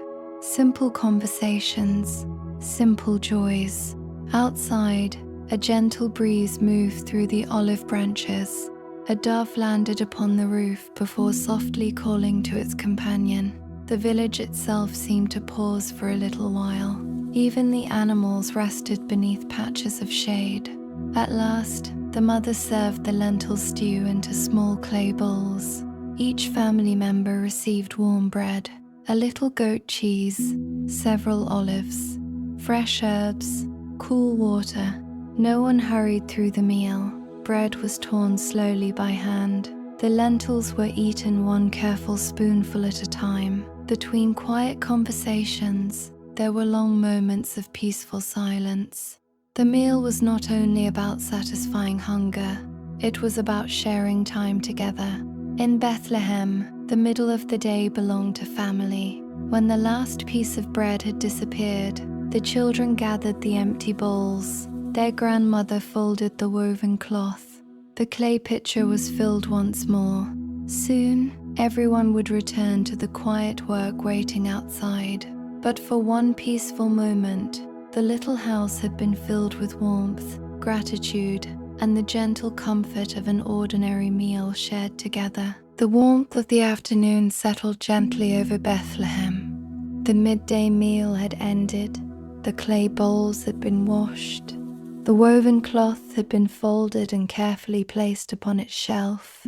Simple conversations, simple joys. Outside, a gentle breeze moved through the olive branches. A dove landed upon the roof before softly calling to its companion. The village itself seemed to pause for a little while. Even the animals rested beneath patches of shade. At last, the mother served the lentil stew into small clay bowls. Each family member received warm bread, a little goat cheese, several olives, fresh herbs, cool water. No one hurried through the meal. Bread was torn slowly by hand. The lentils were eaten one careful spoonful at a time. Between quiet conversations, there were long moments of peaceful silence. The meal was not only about satisfying hunger, it was about sharing time together. In Bethlehem, the middle of the day belonged to family. When the last piece of bread had disappeared, the children gathered the empty bowls. Their grandmother folded the woven cloth. The clay pitcher was filled once more. Soon, everyone would return to the quiet work waiting outside. But for one peaceful moment, the little house had been filled with warmth, gratitude, and the gentle comfort of an ordinary meal shared together. The warmth of the afternoon settled gently over Bethlehem. The midday meal had ended. The clay bowls had been washed. The woven cloth had been folded and carefully placed upon its shelf.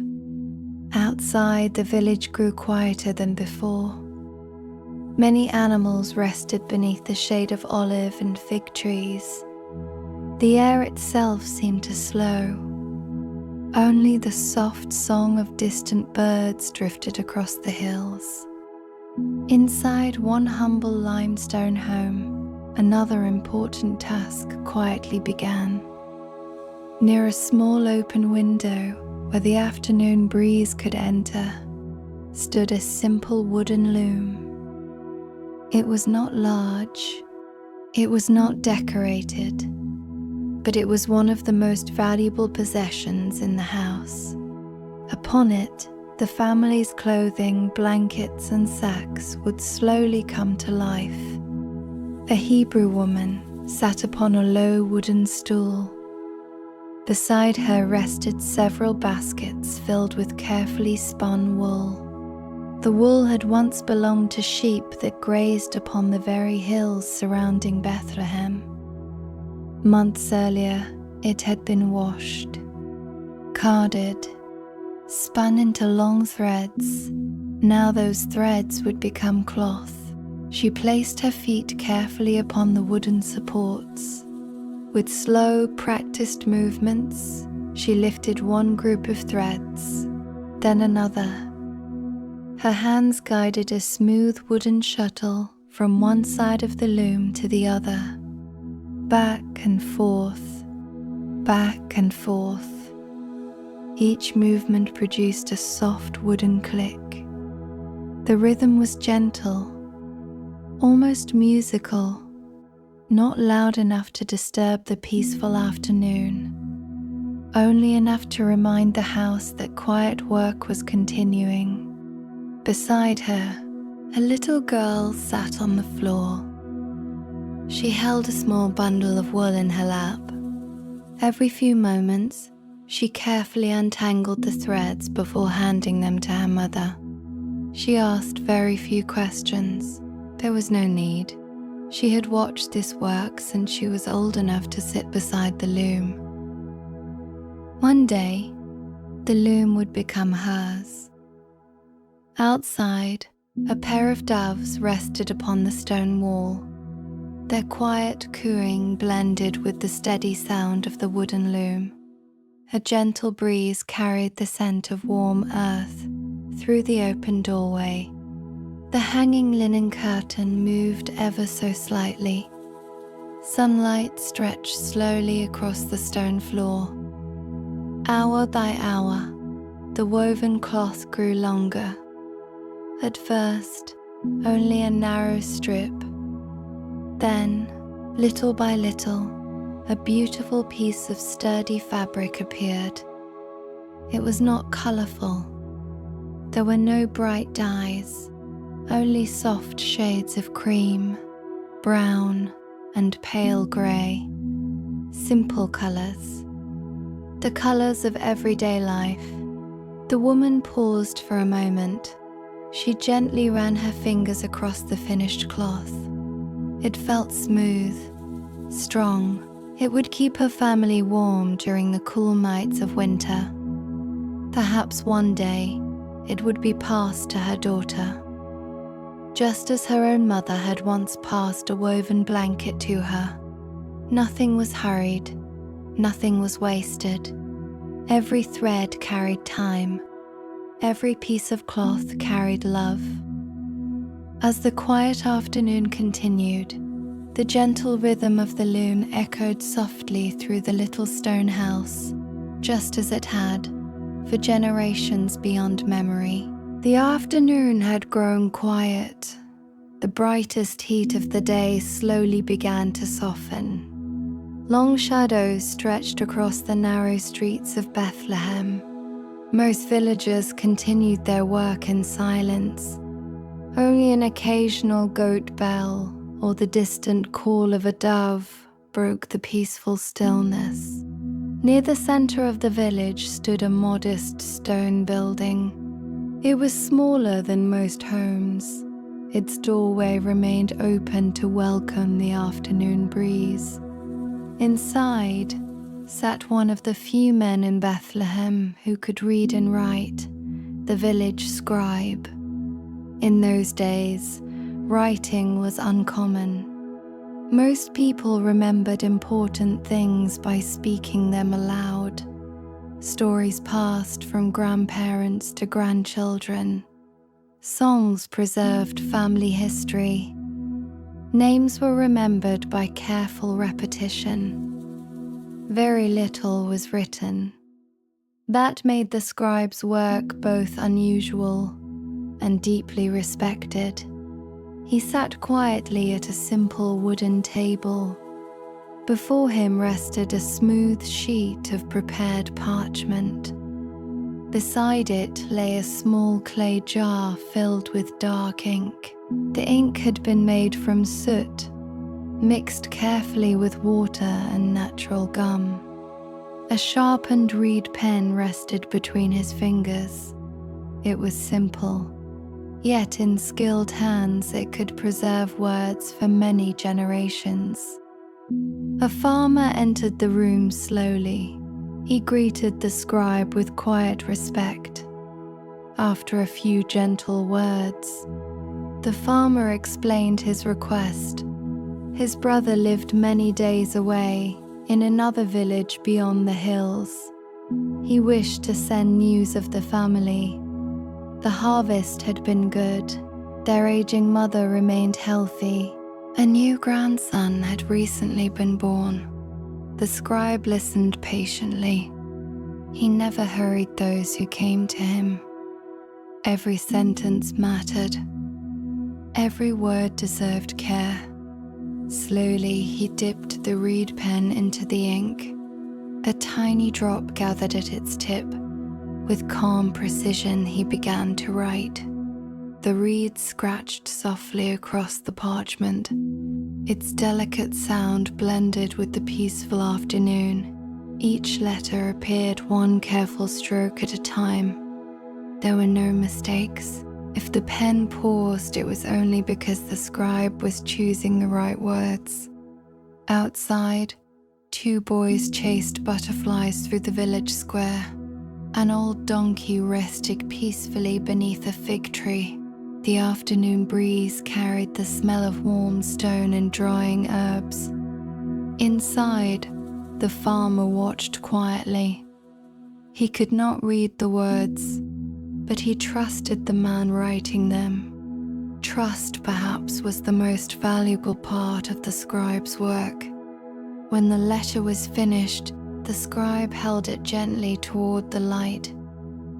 Outside, the village grew quieter than before. Many animals rested beneath the shade of olive and fig trees. The air itself seemed to slow. Only the soft song of distant birds drifted across the hills. Inside one humble limestone home, another important task quietly began. Near a small open window where the afternoon breeze could enter, stood a simple wooden loom. It was not large, it was not decorated, but it was one of the most valuable possessions in the house. Upon it, the family's clothing, blankets, and sacks would slowly come to life. A Hebrew woman sat upon a low wooden stool. Beside her rested several baskets filled with carefully spun wool. The wool had once belonged to sheep that grazed upon the very hills surrounding Bethlehem. Months earlier, it had been washed, carded, spun into long threads. Now those threads would become cloth. She placed her feet carefully upon the wooden supports. With slow, practiced movements, she lifted one group of threads, then another. Her hands guided a smooth wooden shuttle from one side of the loom to the other, back and forth, back and forth. Each movement produced a soft wooden click. The rhythm was gentle, almost musical, not loud enough to disturb the peaceful afternoon, only enough to remind the house that quiet work was continuing. Beside her, a little girl sat on the floor. She held a small bundle of wool in her lap. Every few moments, she carefully untangled the threads before handing them to her mother. She asked very few questions. There was no need. She had watched this work since she was old enough to sit beside the loom. One day, the loom would become hers. Outside, a pair of doves rested upon the stone wall. Their quiet cooing blended with the steady sound of the wooden loom. A gentle breeze carried the scent of warm earth through the open doorway. The hanging linen curtain moved ever so slightly. Sunlight stretched slowly across the stone floor. Hour by hour, the woven cloth grew longer. At first, only a narrow strip. Then, little by little, a beautiful piece of sturdy fabric appeared. It was not colorful. There were no bright dyes, only soft shades of cream, brown, and pale gray. Simple colors. The colors of everyday life. The woman paused for a moment. She gently ran her fingers across the finished cloth. It felt smooth, strong. It would keep her family warm during the cool nights of winter. Perhaps one day, it would be passed to her daughter. Just as her own mother had once passed a woven blanket to her. Nothing was hurried, nothing was wasted. Every thread carried time. Every piece of cloth carried love. As the quiet afternoon continued, the gentle rhythm of the loom echoed softly through the little stone house, just as it had, for generations beyond memory. The afternoon had grown quiet. The brightest heat of the day slowly began to soften. Long shadows stretched across the narrow streets of Bethlehem. Most villagers continued their work in silence. Only an occasional goat bell or the distant call of a dove broke the peaceful stillness. Near the center of the village stood a modest stone building. It was smaller than most homes. Its doorway remained open to welcome the afternoon breeze. Inside sat one of the few men in Bethlehem who could read and write, the village scribe. In those days, Writing was uncommon. Most people remembered important things by speaking them aloud. Stories passed from grandparents to grandchildren. Songs preserved family history. Names were remembered by careful repetition. Very little was written. That made the scribe's work both unusual and deeply respected. He sat quietly at a simple wooden table. Before him rested a smooth sheet of prepared parchment. Beside it lay a small clay jar filled with dark ink. The ink had been made from soot, mixed carefully with water and natural gum. A sharpened reed pen rested between his fingers. It was simple, yet in skilled hands it could preserve words for many generations. A farmer entered the room slowly. He greeted the scribe with quiet respect. After a few gentle words, the farmer explained his request. His brother lived many days away, in another village beyond the hills. He wished to send news of the family. The harvest had been good. Their aging mother remained healthy. A new grandson had recently been born. The scribe listened patiently. He never hurried those who came to him. Every sentence mattered. Every word deserved care. Slowly, he dipped the reed pen into the ink. A tiny drop gathered at its tip. With calm precision, he began to write. The reed scratched softly across the parchment. Its delicate sound blended with the peaceful afternoon. Each letter appeared one careful stroke at a time. There were no mistakes. If the pen paused, it was only because the scribe was choosing the right words. Outside, 2 boys chased butterflies through the village square. An old donkey rested peacefully beneath a fig tree. The afternoon breeze carried the smell of warm stone and drying herbs. Inside, the farmer watched quietly. He could not read the words, but he trusted the man writing them. Trust, perhaps, was the most valuable part of the scribe's work. When the letter was finished, the scribe held it gently toward the light.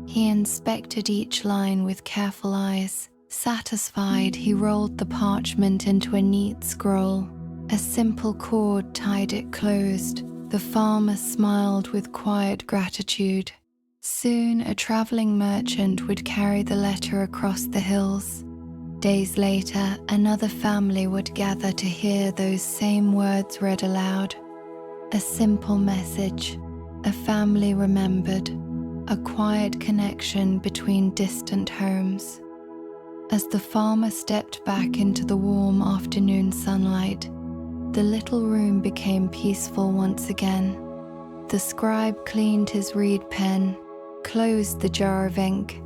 He inspected each line with careful eyes. Satisfied, he rolled the parchment into a neat scroll. A simple cord tied it closed. The farmer smiled with quiet gratitude. Soon, a traveling merchant would carry the letter across the hills. Days later, another family would gather to hear those same words read aloud. A simple message, a family remembered, a quiet connection between distant homes. As the farmer stepped back into the warm afternoon sunlight, the little room became peaceful once again. The scribe cleaned his reed pen, closed the jar of ink,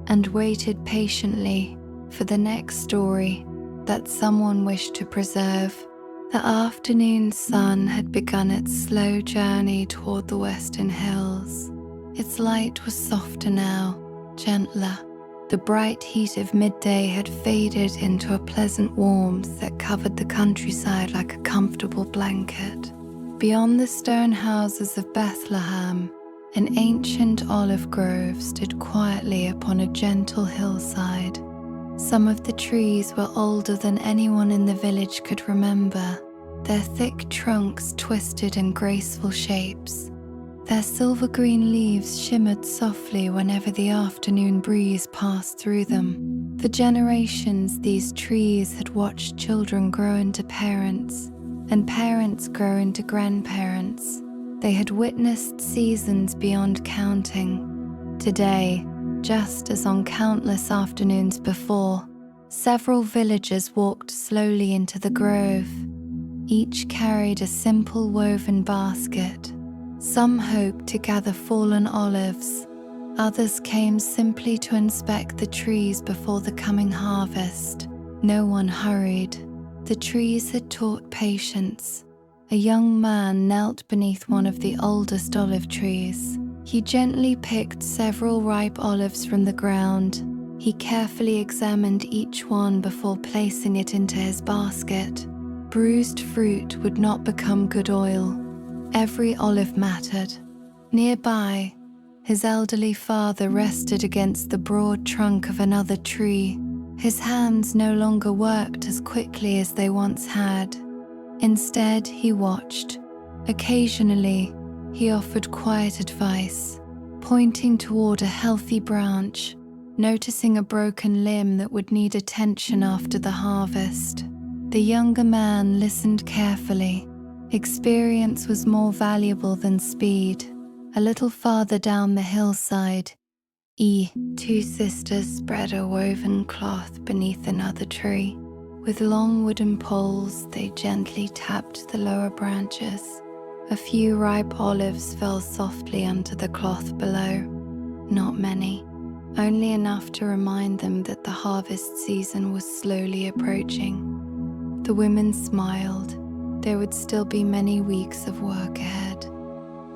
and waited patiently for the next story that someone wished to preserve. The afternoon sun had begun its slow journey toward the western hills. Its light was softer now, gentler. The bright heat of midday had faded into a pleasant warmth that covered the countryside like a comfortable blanket. Beyond the stone houses of Bethlehem, an ancient olive grove stood quietly upon a gentle hillside. Some of the trees were older than anyone in the village could remember, their thick trunks twisted in graceful shapes. Their silver-green leaves shimmered softly whenever the afternoon breeze passed through them. For generations, these trees had watched children grow into parents, and parents grow into grandparents. They had witnessed seasons beyond counting. Today, just as on countless afternoons before, several villagers walked slowly into the grove. Each carried a simple woven basket. Some hoped to gather fallen olives. Others came simply to inspect the trees before the coming harvest. No one hurried. The trees had taught patience. A young man knelt beneath one of the oldest olive trees. He gently picked several ripe olives from the ground. He carefully examined each one before placing it into his basket. Bruised fruit would not become good oil. Every olive mattered. Nearby, his elderly father rested against the broad trunk of another tree. His hands no longer worked as quickly as they once had. Instead, he watched. Occasionally, he offered quiet advice, pointing toward a healthy branch, noticing a broken limb that would need attention after the harvest. The younger man listened carefully. Experience was more valuable than speed. A little farther down the hillside, two sisters spread a woven cloth beneath another tree. With long wooden poles, they gently tapped the lower branches. A few ripe olives fell softly onto the cloth below. Not many, only enough to remind them that the harvest season was slowly approaching. The women smiled. There would still be many weeks of work ahead.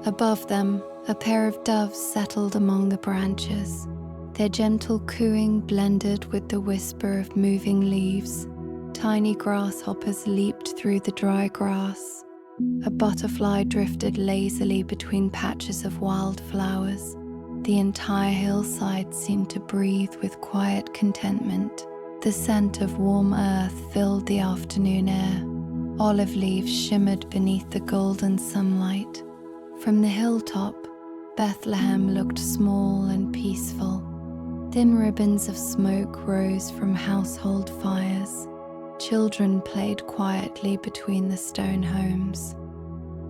Above them, a pair of doves settled among the branches. Their gentle cooing blended with the whisper of moving leaves. Tiny grasshoppers leaped through the dry grass. A butterfly drifted lazily between patches of wildflowers. The entire hillside seemed to breathe with quiet contentment. The scent of warm earth filled the afternoon air. Olive leaves shimmered beneath the golden sunlight. From the hilltop, Bethlehem looked small and peaceful. Thin ribbons of smoke rose from household fires. Children played quietly between the stone homes.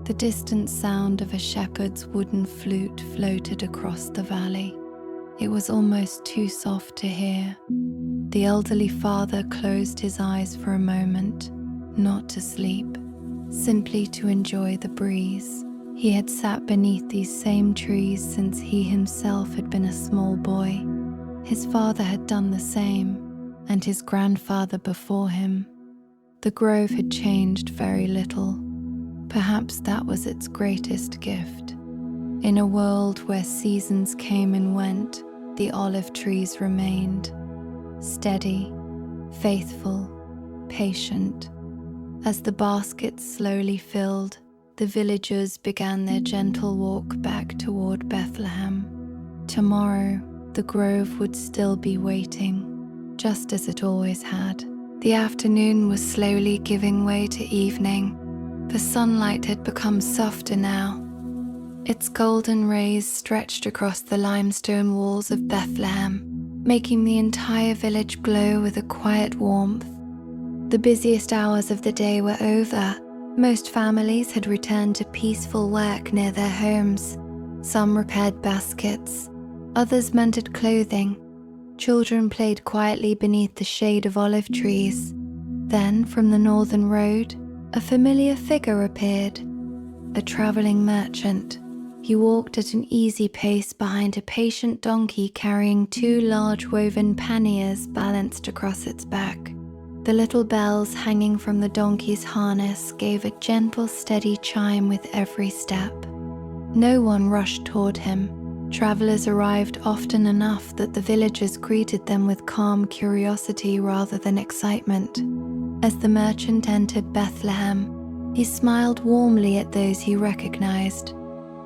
The distant sound of a shepherd's wooden flute floated across the valley. It was almost too soft to hear. The elderly father closed his eyes for a moment, not to sleep, simply to enjoy the breeze. He had sat beneath these same trees since he himself had been a small boy. His father had done the same, and his grandfather before him. The grove had changed very little. Perhaps that was its greatest gift. In a world where seasons came and went, the olive trees remained. Steady, faithful, patient. As the baskets slowly filled, the villagers began their gentle walk back toward Bethlehem. Tomorrow, the grove would still be waiting, just as it always had. The afternoon was slowly giving way to evening. The sunlight had become softer now. Its golden rays stretched across the limestone walls of Bethlehem, making the entire village glow with a quiet warmth. The busiest hours of the day were over. Most families had returned to peaceful work near their homes. Some repaired baskets, others mended clothing. Children played quietly beneath the shade of olive trees. Then, from the northern road, a familiar figure appeared. A traveling merchant. He walked at an easy pace behind a patient donkey carrying two large woven panniers balanced across its back. The little bells hanging from the donkey's harness gave a gentle, steady chime with every step. No one rushed toward him. Travelers arrived often enough that the villagers greeted them with calm curiosity rather than excitement. As the merchant entered Bethlehem, he smiled warmly at those he recognized.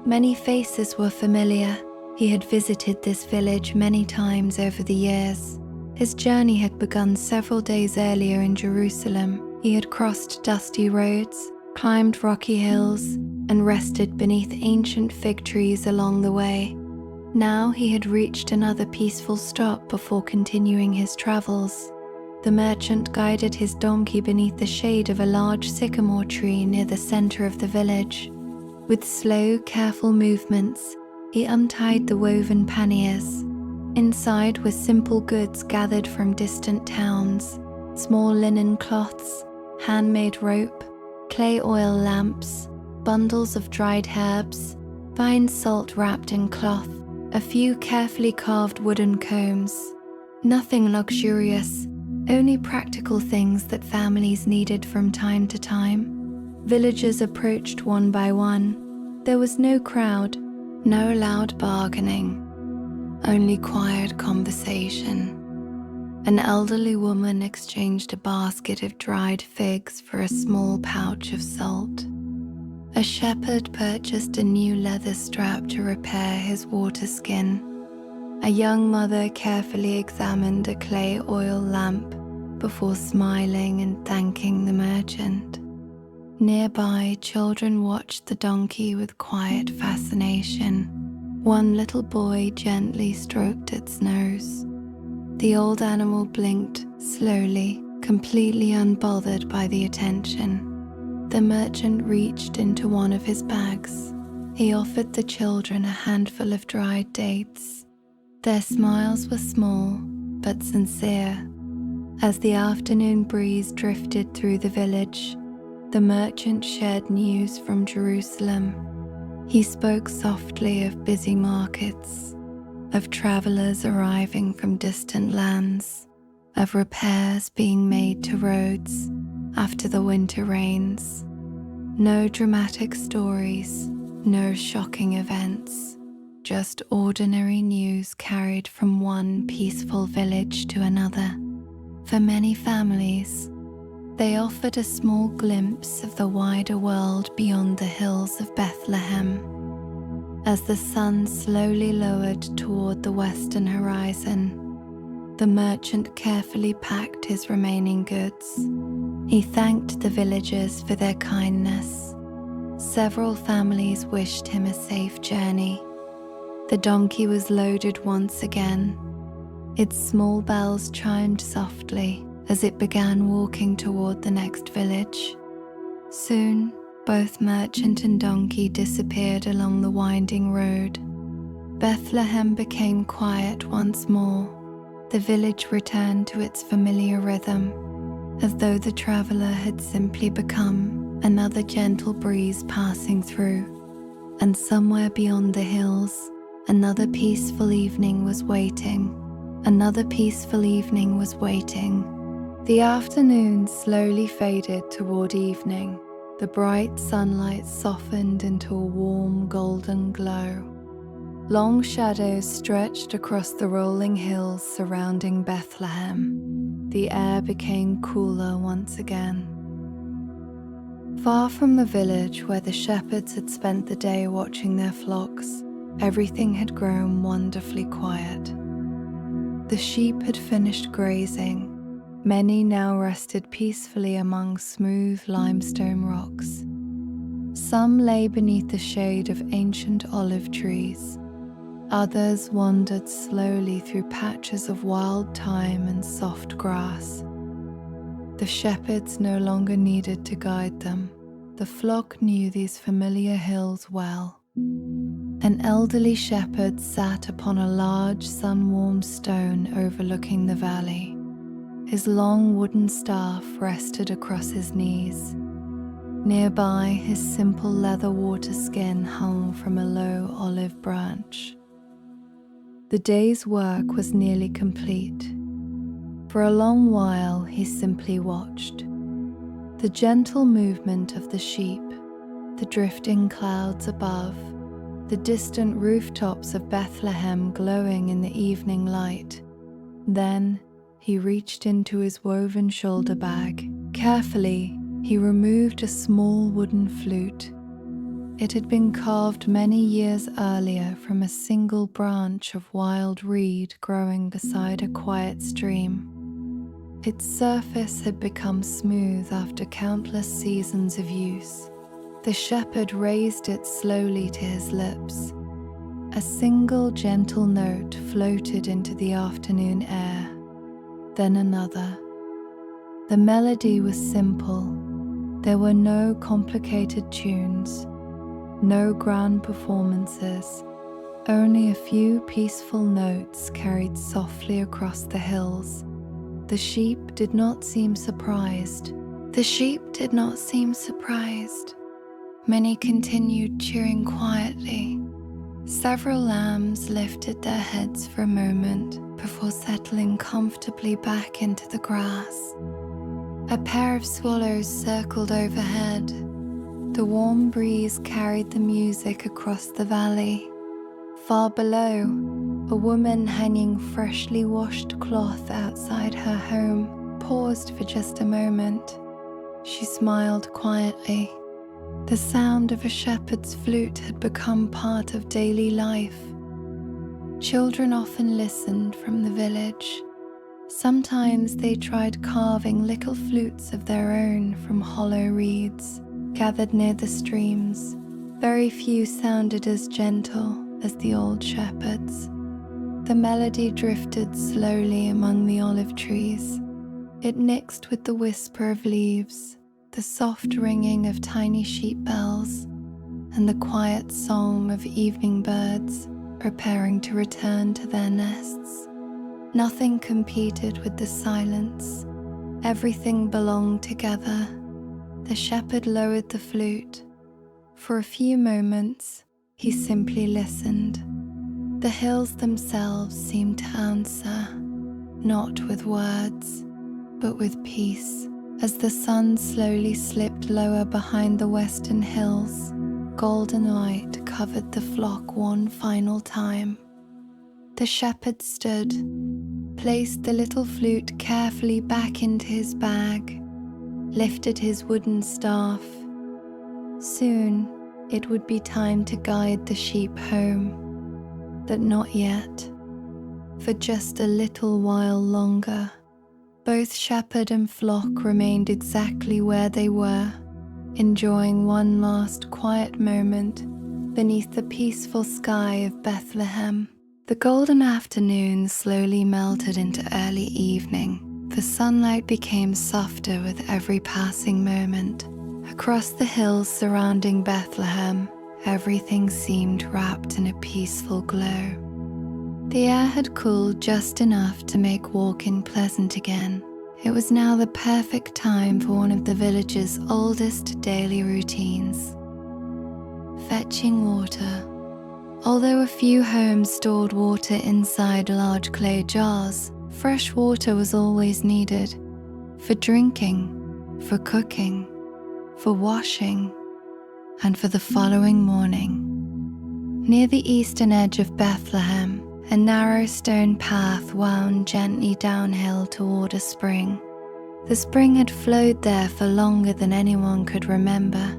Many faces were familiar. He had visited this village many times over the years. His journey had begun several days earlier in Jerusalem. He had crossed dusty roads, climbed rocky hills, and rested beneath ancient fig trees along the way. Now he had reached another peaceful stop before continuing his travels. The merchant guided his donkey beneath the shade of a large sycamore tree near the center of the village. With slow, careful movements, he untied the woven panniers. Inside were simple goods gathered from distant towns: small linen cloths, handmade rope, clay oil lamps, bundles of dried herbs, fine salt wrapped in cloth, a few carefully carved wooden combs. Nothing luxurious, only practical things that families needed from time to time. Villagers approached one by one. There was no crowd, no loud bargaining, only quiet conversation. An elderly woman exchanged a basket of dried figs for a small pouch of salt. A shepherd purchased a new leather strap to repair his water skin. A young mother carefully examined a clay oil lamp before smiling and thanking the merchant. Nearby, children watched the donkey with quiet fascination. One little boy gently stroked its nose. The old animal blinked slowly, completely unbothered by the attention. The merchant reached into one of his bags. He offered the children a handful of dried dates. Their smiles were small, but sincere. As the afternoon breeze drifted through the village, the merchant shared news from Jerusalem. He spoke softly of busy markets, of travelers arriving from distant lands, of repairs being made to roads after the winter rains. No dramatic stories, no shocking events, just ordinary news carried from one peaceful village to another. For many families, they offered a small glimpse of the wider world beyond the hills of Bethlehem. As the sun slowly lowered toward the western horizon, the merchant carefully packed his remaining goods. He thanked the villagers for their kindness. Several families wished him a safe journey. The donkey was loaded once again. Its small bells chimed softly as it began walking toward the next village. Soon, both merchant and donkey disappeared along the winding road. Bethlehem became quiet once more. The village returned to its familiar rhythm, as though the traveler had simply become another gentle breeze passing through. And somewhere beyond the hills, another peaceful evening was waiting. Another peaceful evening was waiting. The afternoon slowly faded toward evening. The bright sunlight softened into a warm golden glow. Long shadows stretched across the rolling hills surrounding Bethlehem. The air became cooler once again. Far from the village where the shepherds had spent the day watching their flocks, everything had grown wonderfully quiet. The sheep had finished grazing. Many now rested peacefully among smooth limestone rocks. Some lay beneath the shade of ancient olive trees. Others wandered slowly through patches of wild thyme and soft grass. The shepherds no longer needed to guide them. The flock knew these familiar hills well. An elderly shepherd sat upon a large sun-warmed stone overlooking the valley. His long wooden staff rested across his knees. Nearby, his simple leather water skin hung from a low olive branch. The day's work was nearly complete. For a long while, he simply watched. The gentle movement of the sheep, the drifting clouds above, the distant rooftops of Bethlehem glowing in the evening light. Then, he reached into his woven shoulder bag. Carefully, he removed a small wooden flute. It had been carved many years earlier from a single branch of wild reed growing beside a quiet stream. Its surface had become smooth after countless seasons of use. The shepherd raised it slowly to his lips. A single gentle note floated into the afternoon air. Then another. The melody was simple. There were no complicated tunes, no grand performances, only a few peaceful notes carried softly across the hills. The sheep did not seem surprised. Many continued cheering quietly. Several lambs lifted their heads for a moment before settling comfortably back into the grass. A pair of swallows circled overhead. The warm breeze carried the music across the valley. Far below, a woman hanging freshly washed cloth outside her home paused for just a moment. She smiled quietly. The sound of a shepherd's flute had become part of daily life. Children often listened from the village. Sometimes they tried carving little flutes of their own from hollow reeds gathered near the streams. Very few sounded as gentle as the old shepherd's. The melody drifted slowly among the olive trees. It mixed with the whisper of leaves, the soft ringing of tiny sheep bells, and the quiet song of evening birds preparing to return to their nests. Nothing competed with the silence. Everything belonged together. The shepherd lowered the flute. For a few moments, he simply listened. The hills themselves seemed to answer, not with words, but with peace. As the sun slowly slipped lower behind the western hills, golden light covered the flock one final time. The shepherd stood, placed the little flute carefully back into his bag, lifted his wooden staff. Soon, it would be time to guide the sheep home, but not yet. For just a little while longer, both shepherd and flock remained exactly where they were, enjoying one last quiet moment beneath the peaceful sky of Bethlehem. The golden afternoon slowly melted into early evening. The sunlight became softer with every passing moment. Across the hills surrounding Bethlehem, everything seemed wrapped in a peaceful glow. The air had cooled just enough to make walking pleasant again. It was now the perfect time for one of the village's oldest daily routines: fetching water. Although a few homes stored water inside large clay jars, fresh water was always needed for drinking, for cooking, for washing, and for the following morning. Near the eastern edge of Bethlehem, a narrow stone path wound gently downhill toward a spring. The spring had flowed there for longer than anyone could remember.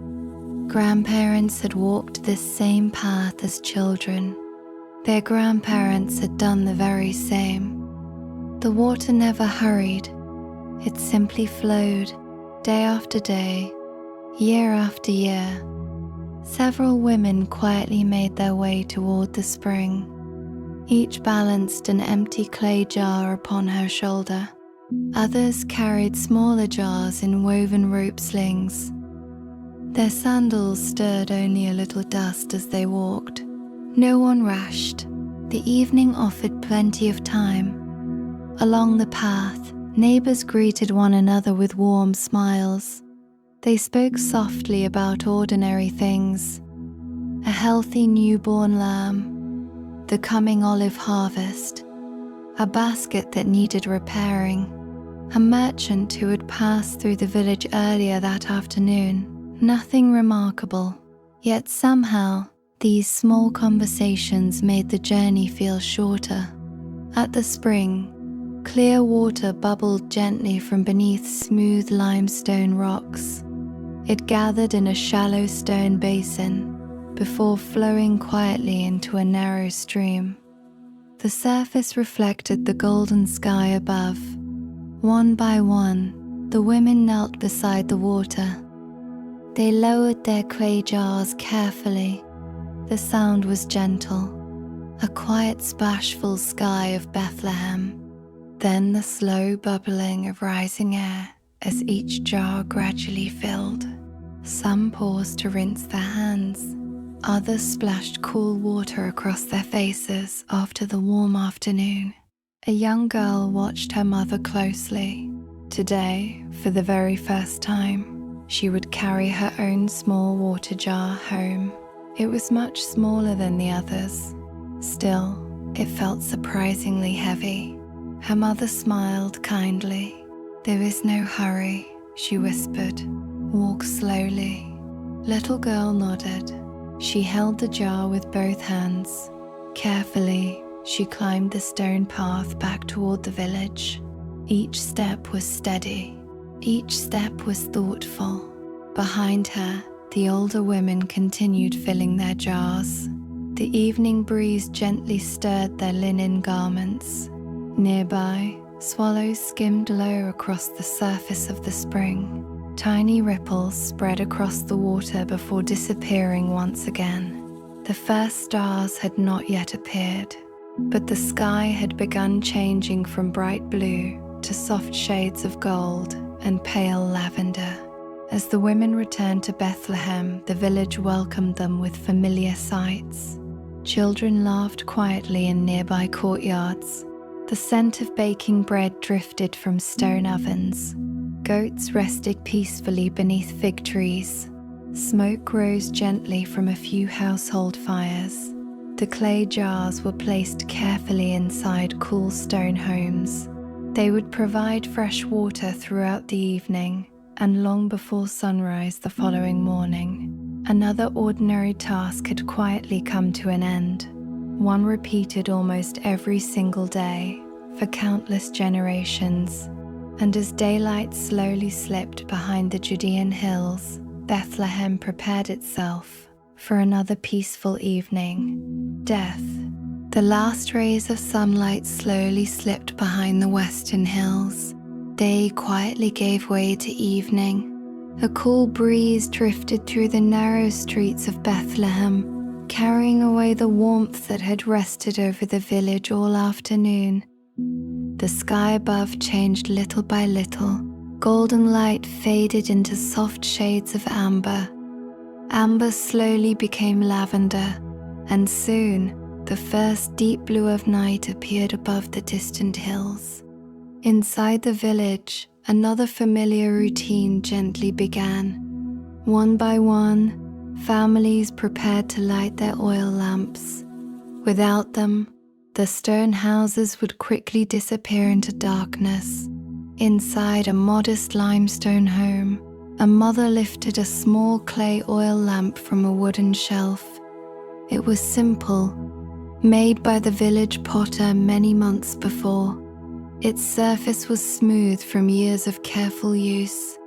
Grandparents had walked this same path as children. Their grandparents had done the very same. The water never hurried. It simply flowed, day after day, year after year. Several women quietly made their way toward the spring. Each balanced an empty clay jar upon her shoulder. Others carried smaller jars in woven rope slings. Their sandals stirred only a little dust as they walked. No one rushed. The evening offered plenty of time. Along the path, neighbors greeted one another with warm smiles. They spoke softly about ordinary things: a healthy newborn lamb, the coming olive harvest, a basket that needed repairing, a merchant who had passed through the village earlier that afternoon. Nothing remarkable, yet somehow these small conversations made the journey feel shorter. At the spring, clear water bubbled gently from beneath smooth limestone rocks. It gathered in a shallow stone basin before flowing quietly into a narrow stream. The surface reflected the golden sky above. One by one, the women knelt beside the water. They lowered their clay jars carefully. The sound was gentle, a quiet splashful sky of Bethlehem. Then the slow bubbling of rising air as each jar gradually filled. Some paused to rinse their hands. Others splashed cool water across their faces after the warm afternoon. A young girl watched her mother closely. Today, for the very first time, she would carry her own small water jar home. It was much smaller than the others. Still, it felt surprisingly heavy. Her mother smiled kindly. "There is no hurry," she whispered. "Walk slowly." Little girl nodded. She held the jar with both hands. Carefully, she climbed the stone path back toward the village. Each step was steady. Each step was thoughtful. Behind her, the older women continued filling their jars. The evening breeze gently stirred their linen garments. Nearby, swallows skimmed low across the surface of the spring. Tiny ripples spread across the water before disappearing once again. The first stars had not yet appeared, but the sky had begun changing from bright blue to soft shades of gold and pale lavender. As the women returned to Bethlehem, the village welcomed them with familiar sights. Children laughed quietly in nearby courtyards. The scent of baking bread drifted from stone ovens. Goats rested peacefully beneath fig trees. Smoke rose gently from a few household fires. The clay jars were placed carefully inside cool stone homes. They would provide fresh water throughout the evening, and long before sunrise the following morning, another ordinary task had quietly come to an end, one repeated almost every single day for countless generations. And as daylight slowly slipped behind the Judean hills, Bethlehem prepared itself for another peaceful evening. Death. The last rays of sunlight slowly slipped behind the western hills. Day quietly gave way to evening. A cool breeze drifted through the narrow streets of Bethlehem, carrying away the warmth that had rested over the village all afternoon. The sky above changed little by little. Golden light faded into soft shades of amber. Amber slowly became lavender, and soon the first deep blue of night appeared above the distant hills. Inside the village, another familiar routine gently began. One by one, families prepared to light their oil lamps. Without them, the stone houses would quickly disappear into darkness. Inside a modest limestone home, a mother lifted a small clay oil lamp from a wooden shelf. It was simple, made by the village potter many months before. Its surface was smooth from years of careful use.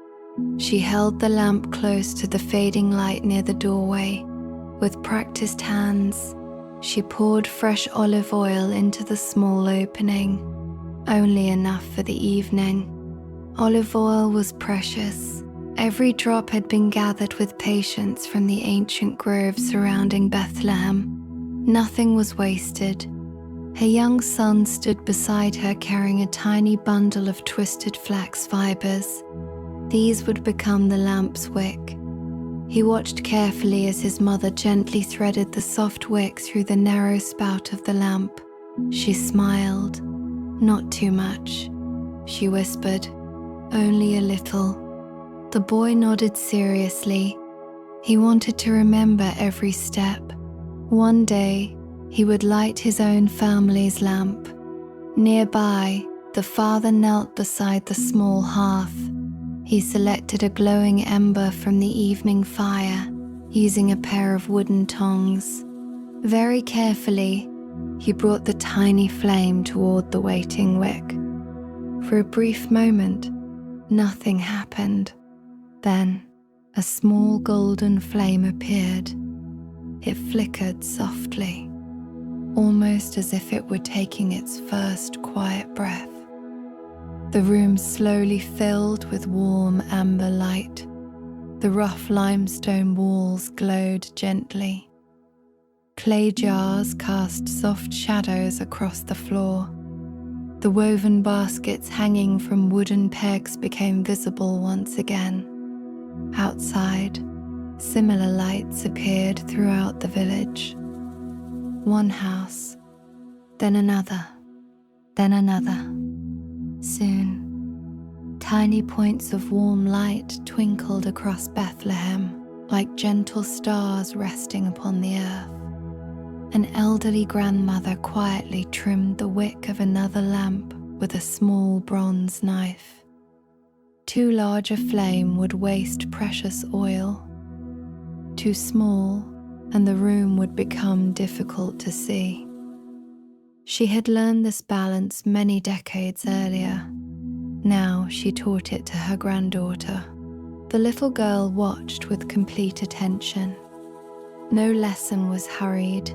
She held the lamp close to the fading light near the doorway. With practiced hands, she poured fresh olive oil into the small opening, only enough for the evening. Olive oil was precious. Every drop had been gathered with patience from the ancient groves surrounding Bethlehem. Nothing was wasted. Her young son stood beside her carrying a tiny bundle of twisted flax fibers. These would become the lamp's wick. He watched carefully as his mother gently threaded the soft wick through the narrow spout of the lamp. She smiled. "Not too much," she whispered. "Only a little." The boy nodded seriously. He wanted to remember every step. One day, he would light his own family's lamp. Nearby, the father knelt beside the small hearth. He selected a glowing ember from the evening fire, using a pair of wooden tongs. Very carefully, he brought the tiny flame toward the waiting wick. For a brief moment, nothing happened. Then, a small golden flame appeared. It flickered softly, almost as if it were taking its first quiet breath. The room slowly filled with warm amber light. The rough limestone walls glowed gently. Clay jars cast soft shadows across the floor. The woven baskets hanging from wooden pegs became visible once again. Outside, similar lights appeared throughout the village. One house, then another, then another. Soon, tiny points of warm light twinkled across Bethlehem, like gentle stars resting upon the earth. An elderly grandmother quietly trimmed the wick of another lamp with a small bronze knife. Too large a flame would waste precious oil. Too small, and the room would become difficult to see. She had learned this balance many decades earlier. Now she taught it to her granddaughter. The little girl watched with complete attention. No lesson was hurried.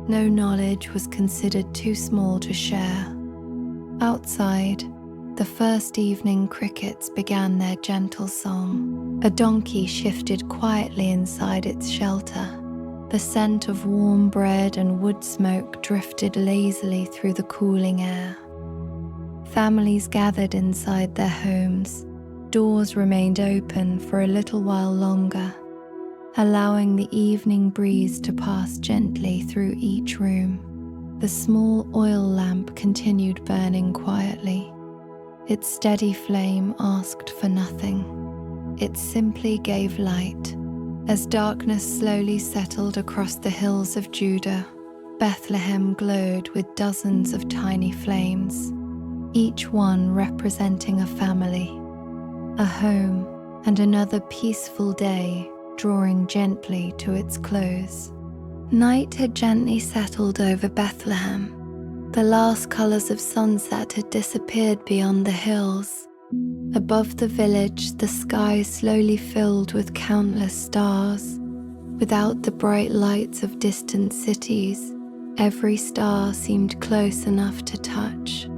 No knowledge was considered too small to share. Outside, the first evening crickets began their gentle song. A donkey shifted quietly inside its shelter. The scent of warm bread and wood smoke drifted lazily through the cooling air. Families gathered inside their homes. Doors remained open for a little while longer, allowing the evening breeze to pass gently through each room. The small oil lamp continued burning quietly. Its steady flame asked for nothing. It simply gave light. As darkness slowly settled across the hills of Judah, Bethlehem glowed with dozens of tiny flames, each one representing a family, a home, and another peaceful day drawing gently to its close. Night had gently settled over Bethlehem. The last colors of sunset had disappeared beyond the hills. Above the village, the sky slowly filled with countless stars. Without the bright lights of distant cities, every star seemed close enough to touch.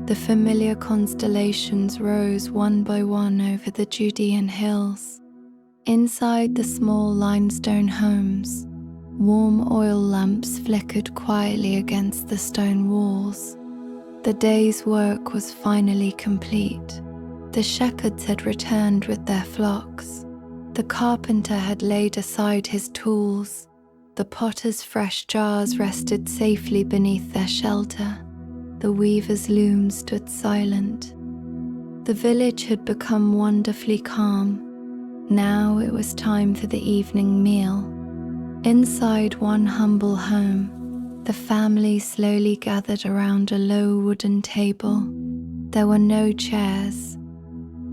The familiar constellations rose one by one over the Judean hills. Inside the small limestone homes, warm oil lamps flickered quietly against the stone walls. The day's work was finally complete. The shepherds had returned with their flocks. The carpenter had laid aside his tools. The potter's fresh jars rested safely beneath their shelter. The weaver's loom stood silent. The village had become wonderfully calm. Now it was time for the evening meal. Inside one humble home, the family slowly gathered around a low wooden table. There were no chairs.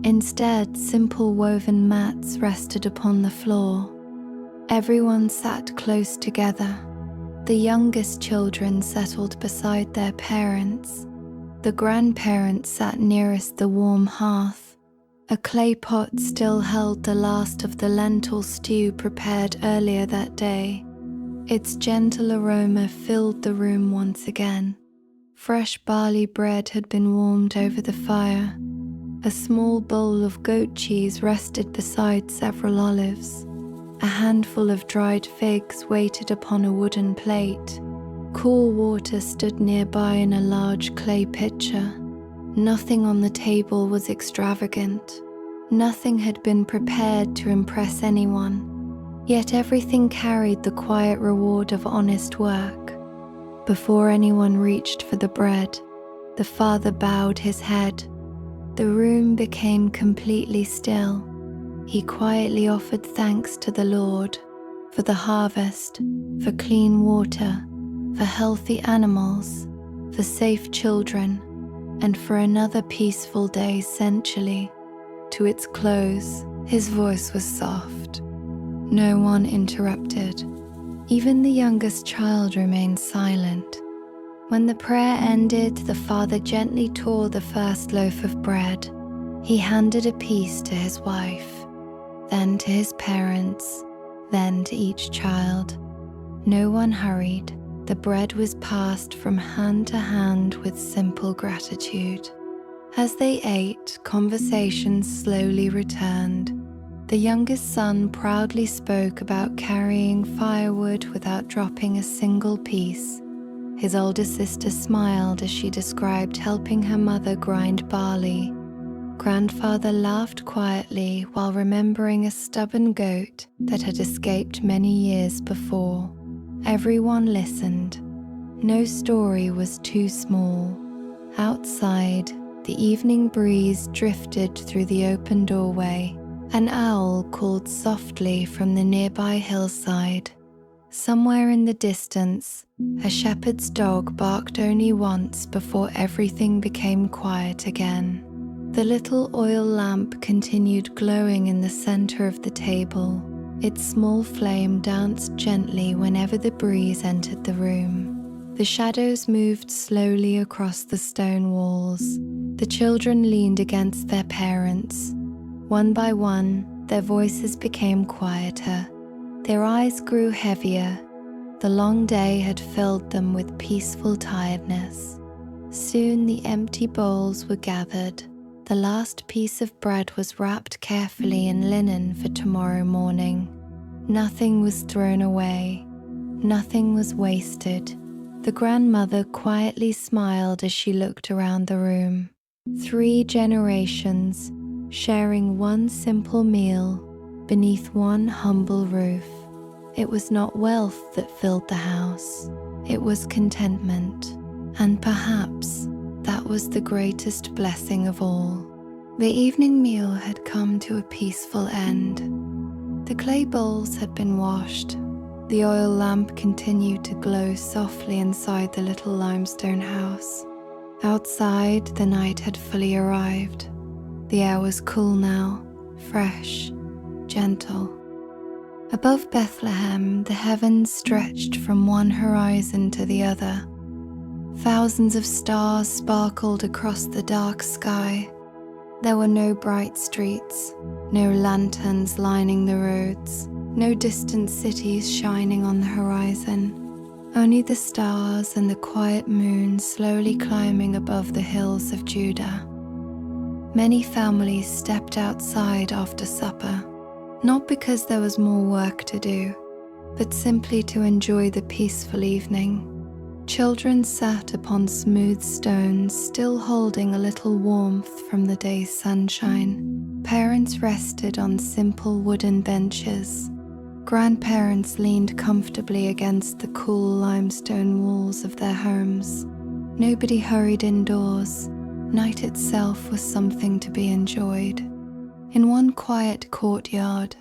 Instead, simple woven mats rested upon the floor. Everyone sat close together. The youngest children settled beside their parents. The grandparents sat nearest the warm hearth. A clay pot still held the last of the lentil stew prepared earlier that day. Its gentle aroma filled the room once again. Fresh barley bread had been warmed over the fire. A small bowl of goat cheese rested beside several olives. A handful of dried figs waited upon a wooden plate. Cool water stood nearby in a large clay pitcher. Nothing on the table was extravagant. Nothing had been prepared to impress anyone. Yet everything carried the quiet reward of honest work. Before anyone reached for the bread, the father bowed his head. The room became completely still. He quietly offered thanks to the Lord for the harvest, for clean water, for healthy animals, for safe children, and for another peaceful day essentially to its close. His voice was soft. No one interrupted. Even the youngest child remained silent. When the prayer ended, the father gently tore the first loaf of bread. He handed a piece to his wife, then to his parents, then to each child. No one hurried. The bread was passed from hand to hand with simple gratitude. As they ate, conversation slowly returned. The youngest son proudly spoke about carrying firewood without dropping a single piece. His older sister smiled as she described helping her mother grind barley. Grandfather laughed quietly while remembering a stubborn goat that had escaped many years before. Everyone listened. No story was too small. Outside, the evening breeze drifted through the open doorway. An owl called softly from the nearby hillside. Somewhere in the distance, a shepherd's dog barked only once before everything became quiet again. The little oil lamp continued glowing in the center of the table. Its small flame danced gently whenever the breeze entered the room. The shadows moved slowly across the stone walls. The children leaned against their parents. One by one, their voices became quieter. Their eyes grew heavier. The long day had filled them with peaceful tiredness. Soon the empty bowls were gathered. The last piece of bread was wrapped carefully in linen for tomorrow morning. Nothing was thrown away. Nothing was wasted. The grandmother quietly smiled as she looked around the room. 3 generations sharing one simple meal beneath one humble roof. It was not wealth that filled the house. It was contentment. And perhaps that was the greatest blessing of all. The evening meal had come to a peaceful end. The clay bowls had been washed. The oil lamp continued to glow softly inside the little limestone house. Outside, the night had fully arrived. The air was cool now, fresh, gentle. Above Bethlehem, the heavens stretched from one horizon to the other. Thousands of stars sparkled across the dark sky. There were no bright streets, no lanterns lining the roads, no distant cities shining on the horizon. Only the stars and the quiet moon slowly climbing above the hills of Judah. Many families stepped outside after supper, not because there was more work to do, but simply to enjoy the peaceful evening. Children sat upon smooth stones, still holding a little warmth from the day's sunshine. Parents rested on simple wooden benches. Grandparents leaned comfortably against the cool limestone walls of their homes. Nobody hurried indoors. Night itself was something to be enjoyed. In one quiet courtyard,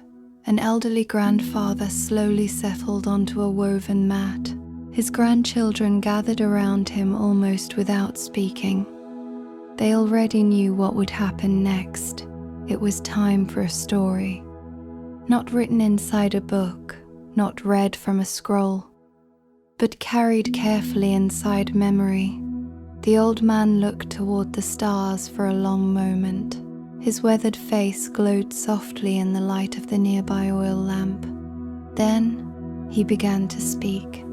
an elderly grandfather slowly settled onto a woven mat. His grandchildren gathered around him almost without speaking. They already knew what would happen next. It was time for a story. Not written inside a book, not read from a scroll, but carried carefully inside memory. The old man looked toward the stars for a long moment. His weathered face glowed softly in the light of the nearby oil lamp. Then he began to speak.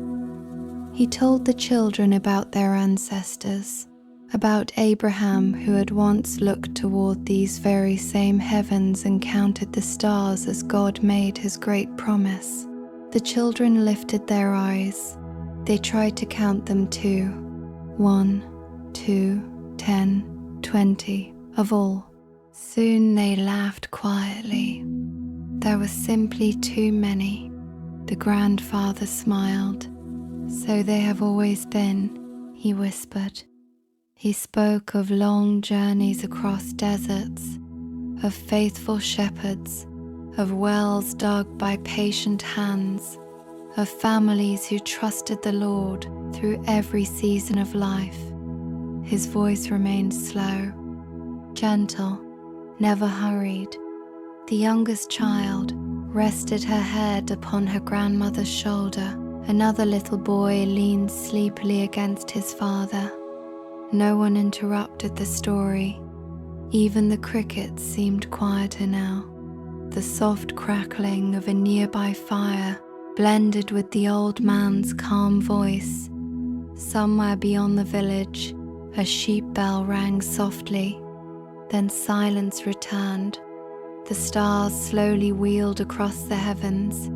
He told the children about their ancestors, about Abraham, who had once looked toward these very same heavens and counted the stars as God made his great promise. The children lifted their eyes. They tried to count them too. 1, 2, 10, 20, of all. Soon they laughed quietly. There were simply too many. The grandfather smiled. So they have always been, he whispered. He spoke of long journeys across deserts, of faithful shepherds, of wells dug by patient hands, of families who trusted the Lord through every season of life. His voice remained slow, gentle, never hurried. The youngest child rested her head upon her grandmother's shoulder. Another little boy leaned sleepily against his father. No one interrupted the story. Even the crickets seemed quieter now. The soft crackling of a nearby fire blended with the old man's calm voice. Somewhere beyond the village, a sheep bell rang softly. Then silence returned. The stars slowly wheeled across the heavens,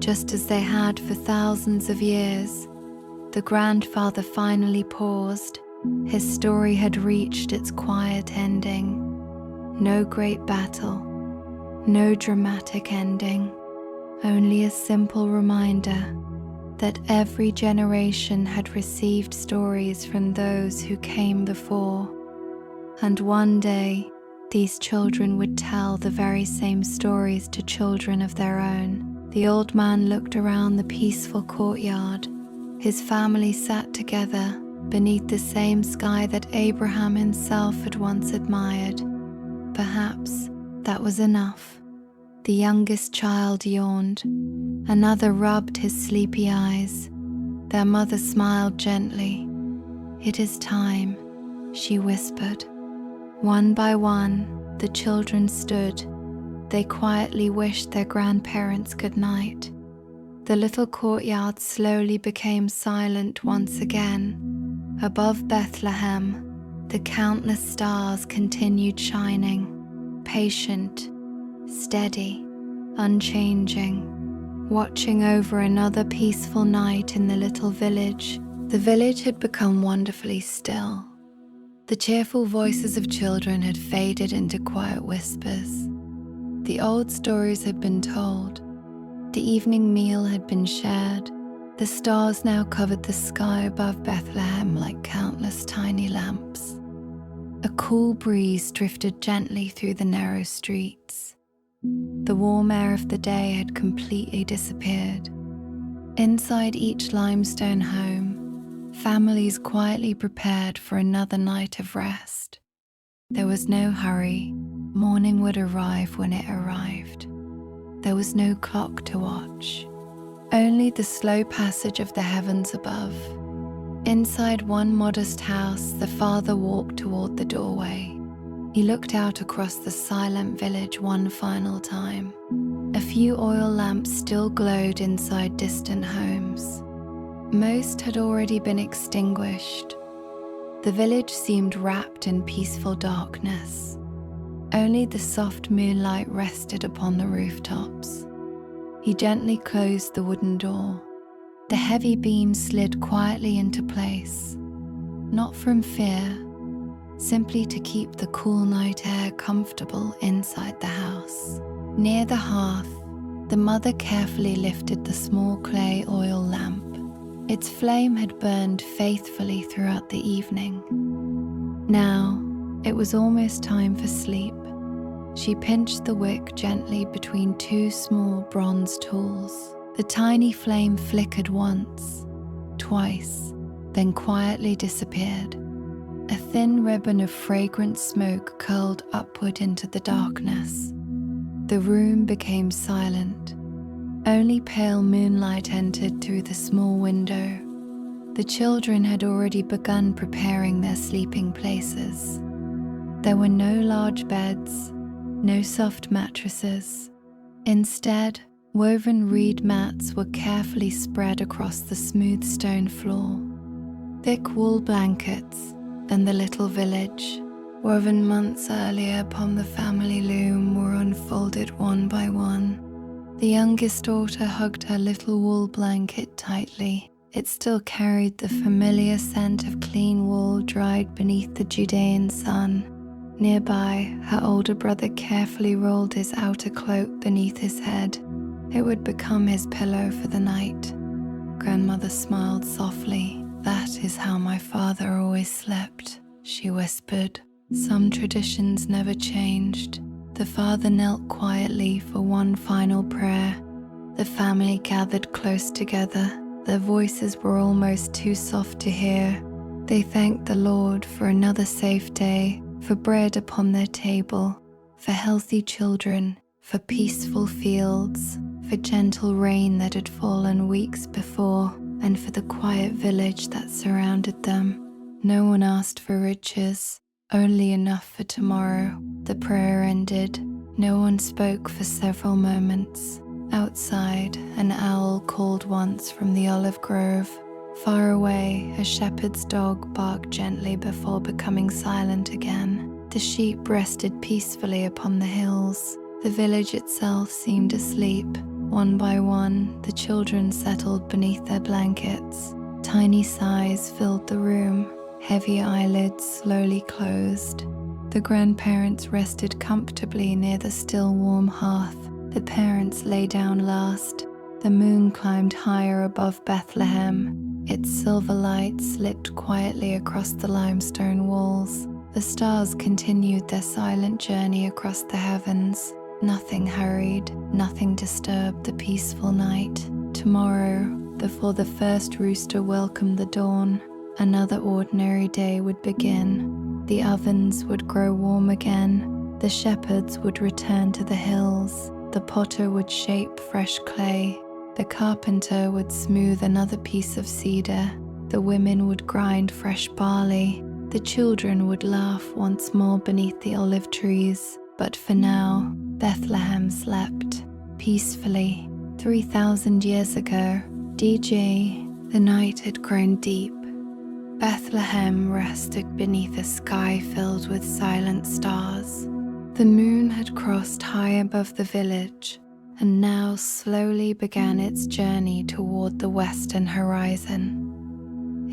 just as they had for thousands of years. The grandfather finally paused. His story had reached its quiet ending. No great battle, no dramatic ending, only a simple reminder that every generation had received stories from those who came before. And one day, These children would tell the very same stories to children of their own. The old man looked around the peaceful courtyard. His family sat together beneath the same sky that Abraham himself had once admired. Perhaps that was enough. The youngest child yawned. Another rubbed his sleepy eyes. Their mother smiled gently. "It is time," she whispered. One by one, the children stood. They quietly wished their grandparents good night. The little courtyard slowly became silent once again. Above Bethlehem, the countless stars continued shining, patient, steady, unchanging, watching over another peaceful night in the little village. The village had become wonderfully still. The cheerful voices of children had faded into quiet whispers. The old stories had been told. The evening meal had been shared. The stars now covered the sky above Bethlehem like countless tiny lamps. A cool breeze drifted gently through the narrow streets. The warm air of the day had completely disappeared. Inside each limestone home, families quietly prepared for another night of rest. There was no hurry. Morning would arrive when it arrived. There was no clock to watch, only the slow passage of the heavens above. Inside one modest house, the father walked toward the doorway. He looked out across the silent village one final time. A few oil lamps still glowed inside distant homes. Most had already been extinguished. The village seemed wrapped in peaceful darkness. Only the soft moonlight rested upon the rooftops. He gently closed the wooden door. The heavy beam slid quietly into place, not from fear, simply to keep the cool night air comfortable inside the house. Near the hearth, the mother carefully lifted the small clay oil lamp. Its flame had burned faithfully throughout the evening. Now, it was almost time for sleep. She pinched the wick gently between two small bronze tools. The tiny flame flickered once, twice, then quietly disappeared. A thin ribbon of fragrant smoke curled upward into the darkness. The room became silent. Only pale moonlight entered through the small window. The children had already begun preparing their sleeping places. There were no large beds, no soft mattresses. Instead, woven reed mats were carefully spread across the smooth stone floor. Thick wool blankets and the little village, woven months earlier upon the family loom, were unfolded one by one. The youngest daughter hugged her little wool blanket tightly. It still carried the familiar scent of clean wool dried beneath the Judean sun. Nearby, her older brother carefully rolled his outer cloak beneath his head. It would become his pillow for the night. Grandmother smiled softly. "That is how my father always slept," she whispered. Some traditions never changed. The father knelt quietly for one final prayer. The family gathered close together. Their voices were almost too soft to hear. They thanked the Lord for another safe day, for bread upon their table, for healthy children, for peaceful fields, for gentle rain that had fallen weeks before, and for the quiet village that surrounded them. No one asked for riches, only enough for tomorrow. The prayer ended. No one spoke for several moments. Outside, an owl called once from the olive grove. Far away, a shepherd's dog barked gently before becoming silent again. The sheep rested peacefully upon the hills. The village itself seemed asleep. One by one, the children settled beneath their blankets. Tiny sighs filled the room. Heavy eyelids slowly closed. The grandparents rested comfortably near the still warm hearth. The parents lay down last. The moon climbed higher above Bethlehem. Its silver light slipped quietly across the limestone walls. The stars continued their silent journey across the heavens. Nothing hurried, nothing disturbed the peaceful night. Tomorrow, before the first rooster welcomed the dawn, another ordinary day would begin. The ovens would grow warm again. The shepherds would return to the hills. The potter would shape fresh clay. The carpenter would smooth another piece of cedar. The women would grind fresh barley. The children would laugh once more beneath the olive trees. But for now, Bethlehem slept peacefully. 3,000 years ago, DJ, the night had grown deep. Bethlehem rested beneath a sky filled with silent stars. The moon had crossed high above the village and now slowly began its journey toward the western horizon.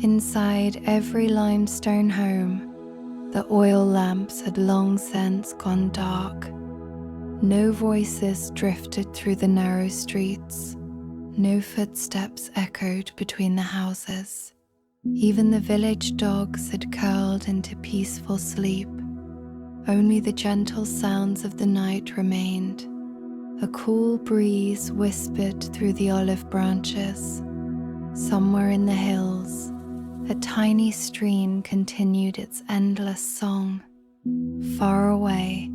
Inside every limestone home, the oil lamps had long since gone dark. No voices drifted through the narrow streets. No footsteps echoed between the houses. Even the village dogs had curled into peaceful sleep. Only the gentle sounds of the night remained. A cool breeze whispered through the olive branches. Somewhere in the hills, a tiny stream continued its endless song. Far away,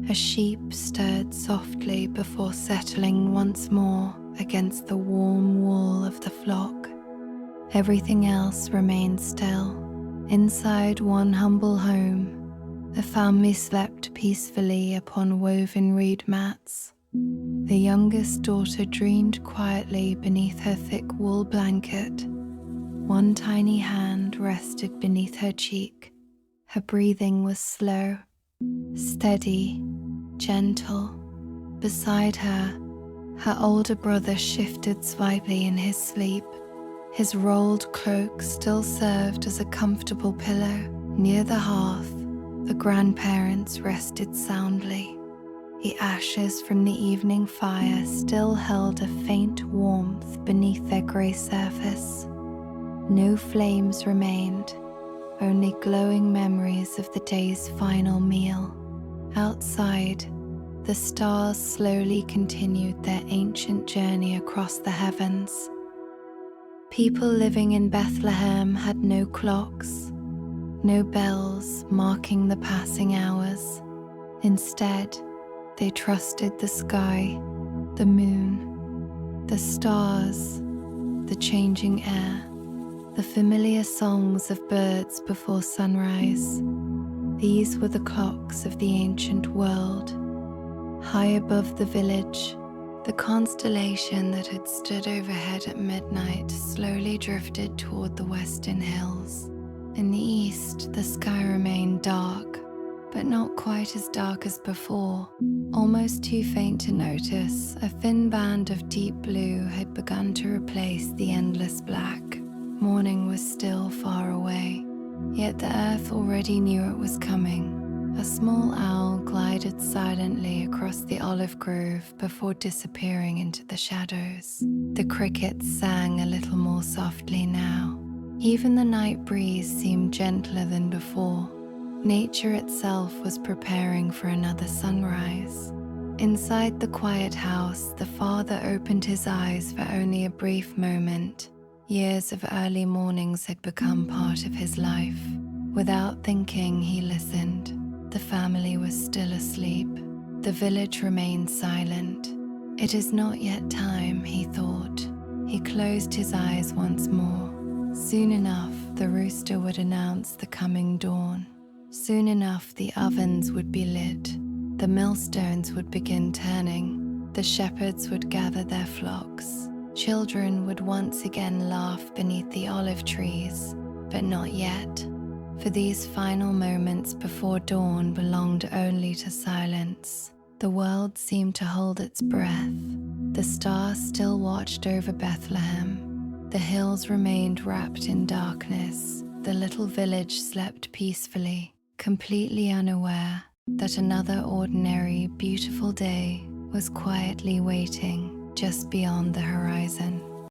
a sheep stirred softly before settling once more against the warm wall of the flock. Everything else remained still. Inside one humble home, the family slept peacefully upon woven reed mats. The youngest daughter dreamed quietly beneath her thick wool blanket. One tiny hand rested beneath her cheek. Her breathing was slow, steady, gentle. Beside her, her older brother shifted slightly in his sleep. His rolled cloak still served as a comfortable pillow. Near the hearth, the grandparents rested soundly. The ashes from the evening fire still held a faint warmth beneath their grey surface. No flames remained, only glowing memories of the day's final meal. Outside, the stars slowly continued their ancient journey across the heavens. People living in Bethlehem had no clocks, no bells marking the passing hours. Instead, they trusted the sky, the moon, the stars, the changing air, the familiar songs of birds before sunrise. These were the clocks of the ancient world. High above the village, the constellation that had stood overhead at midnight slowly drifted toward the western hills. In the east, the sky remained dark, but not quite as dark as before. Almost too faint to notice, a thin band of deep blue had begun to replace the endless black. Morning was still far away, yet the earth already knew it was coming. A small owl glided silently across the olive grove before disappearing into the shadows. The crickets sang a little more softly now. Even the night breeze seemed gentler than before. Nature itself was preparing for another sunrise. Inside the quiet house, the father opened his eyes for only a brief moment. Years of early mornings had become part of his life. Without thinking, he listened. The family was still asleep. The village remained silent. It is not yet time, he thought. He closed his eyes once more. Soon enough, the rooster would announce the coming dawn. Soon enough, the ovens would be lit. The millstones would begin turning. The shepherds would gather their flocks. Children would once again laugh beneath the olive trees, but not yet, for these final moments before dawn belonged only to silence. The world seemed to hold its breath. The stars still watched over Bethlehem. The hills remained wrapped in darkness. The little village slept peacefully, completely unaware that another ordinary, beautiful day was quietly waiting just beyond the horizon.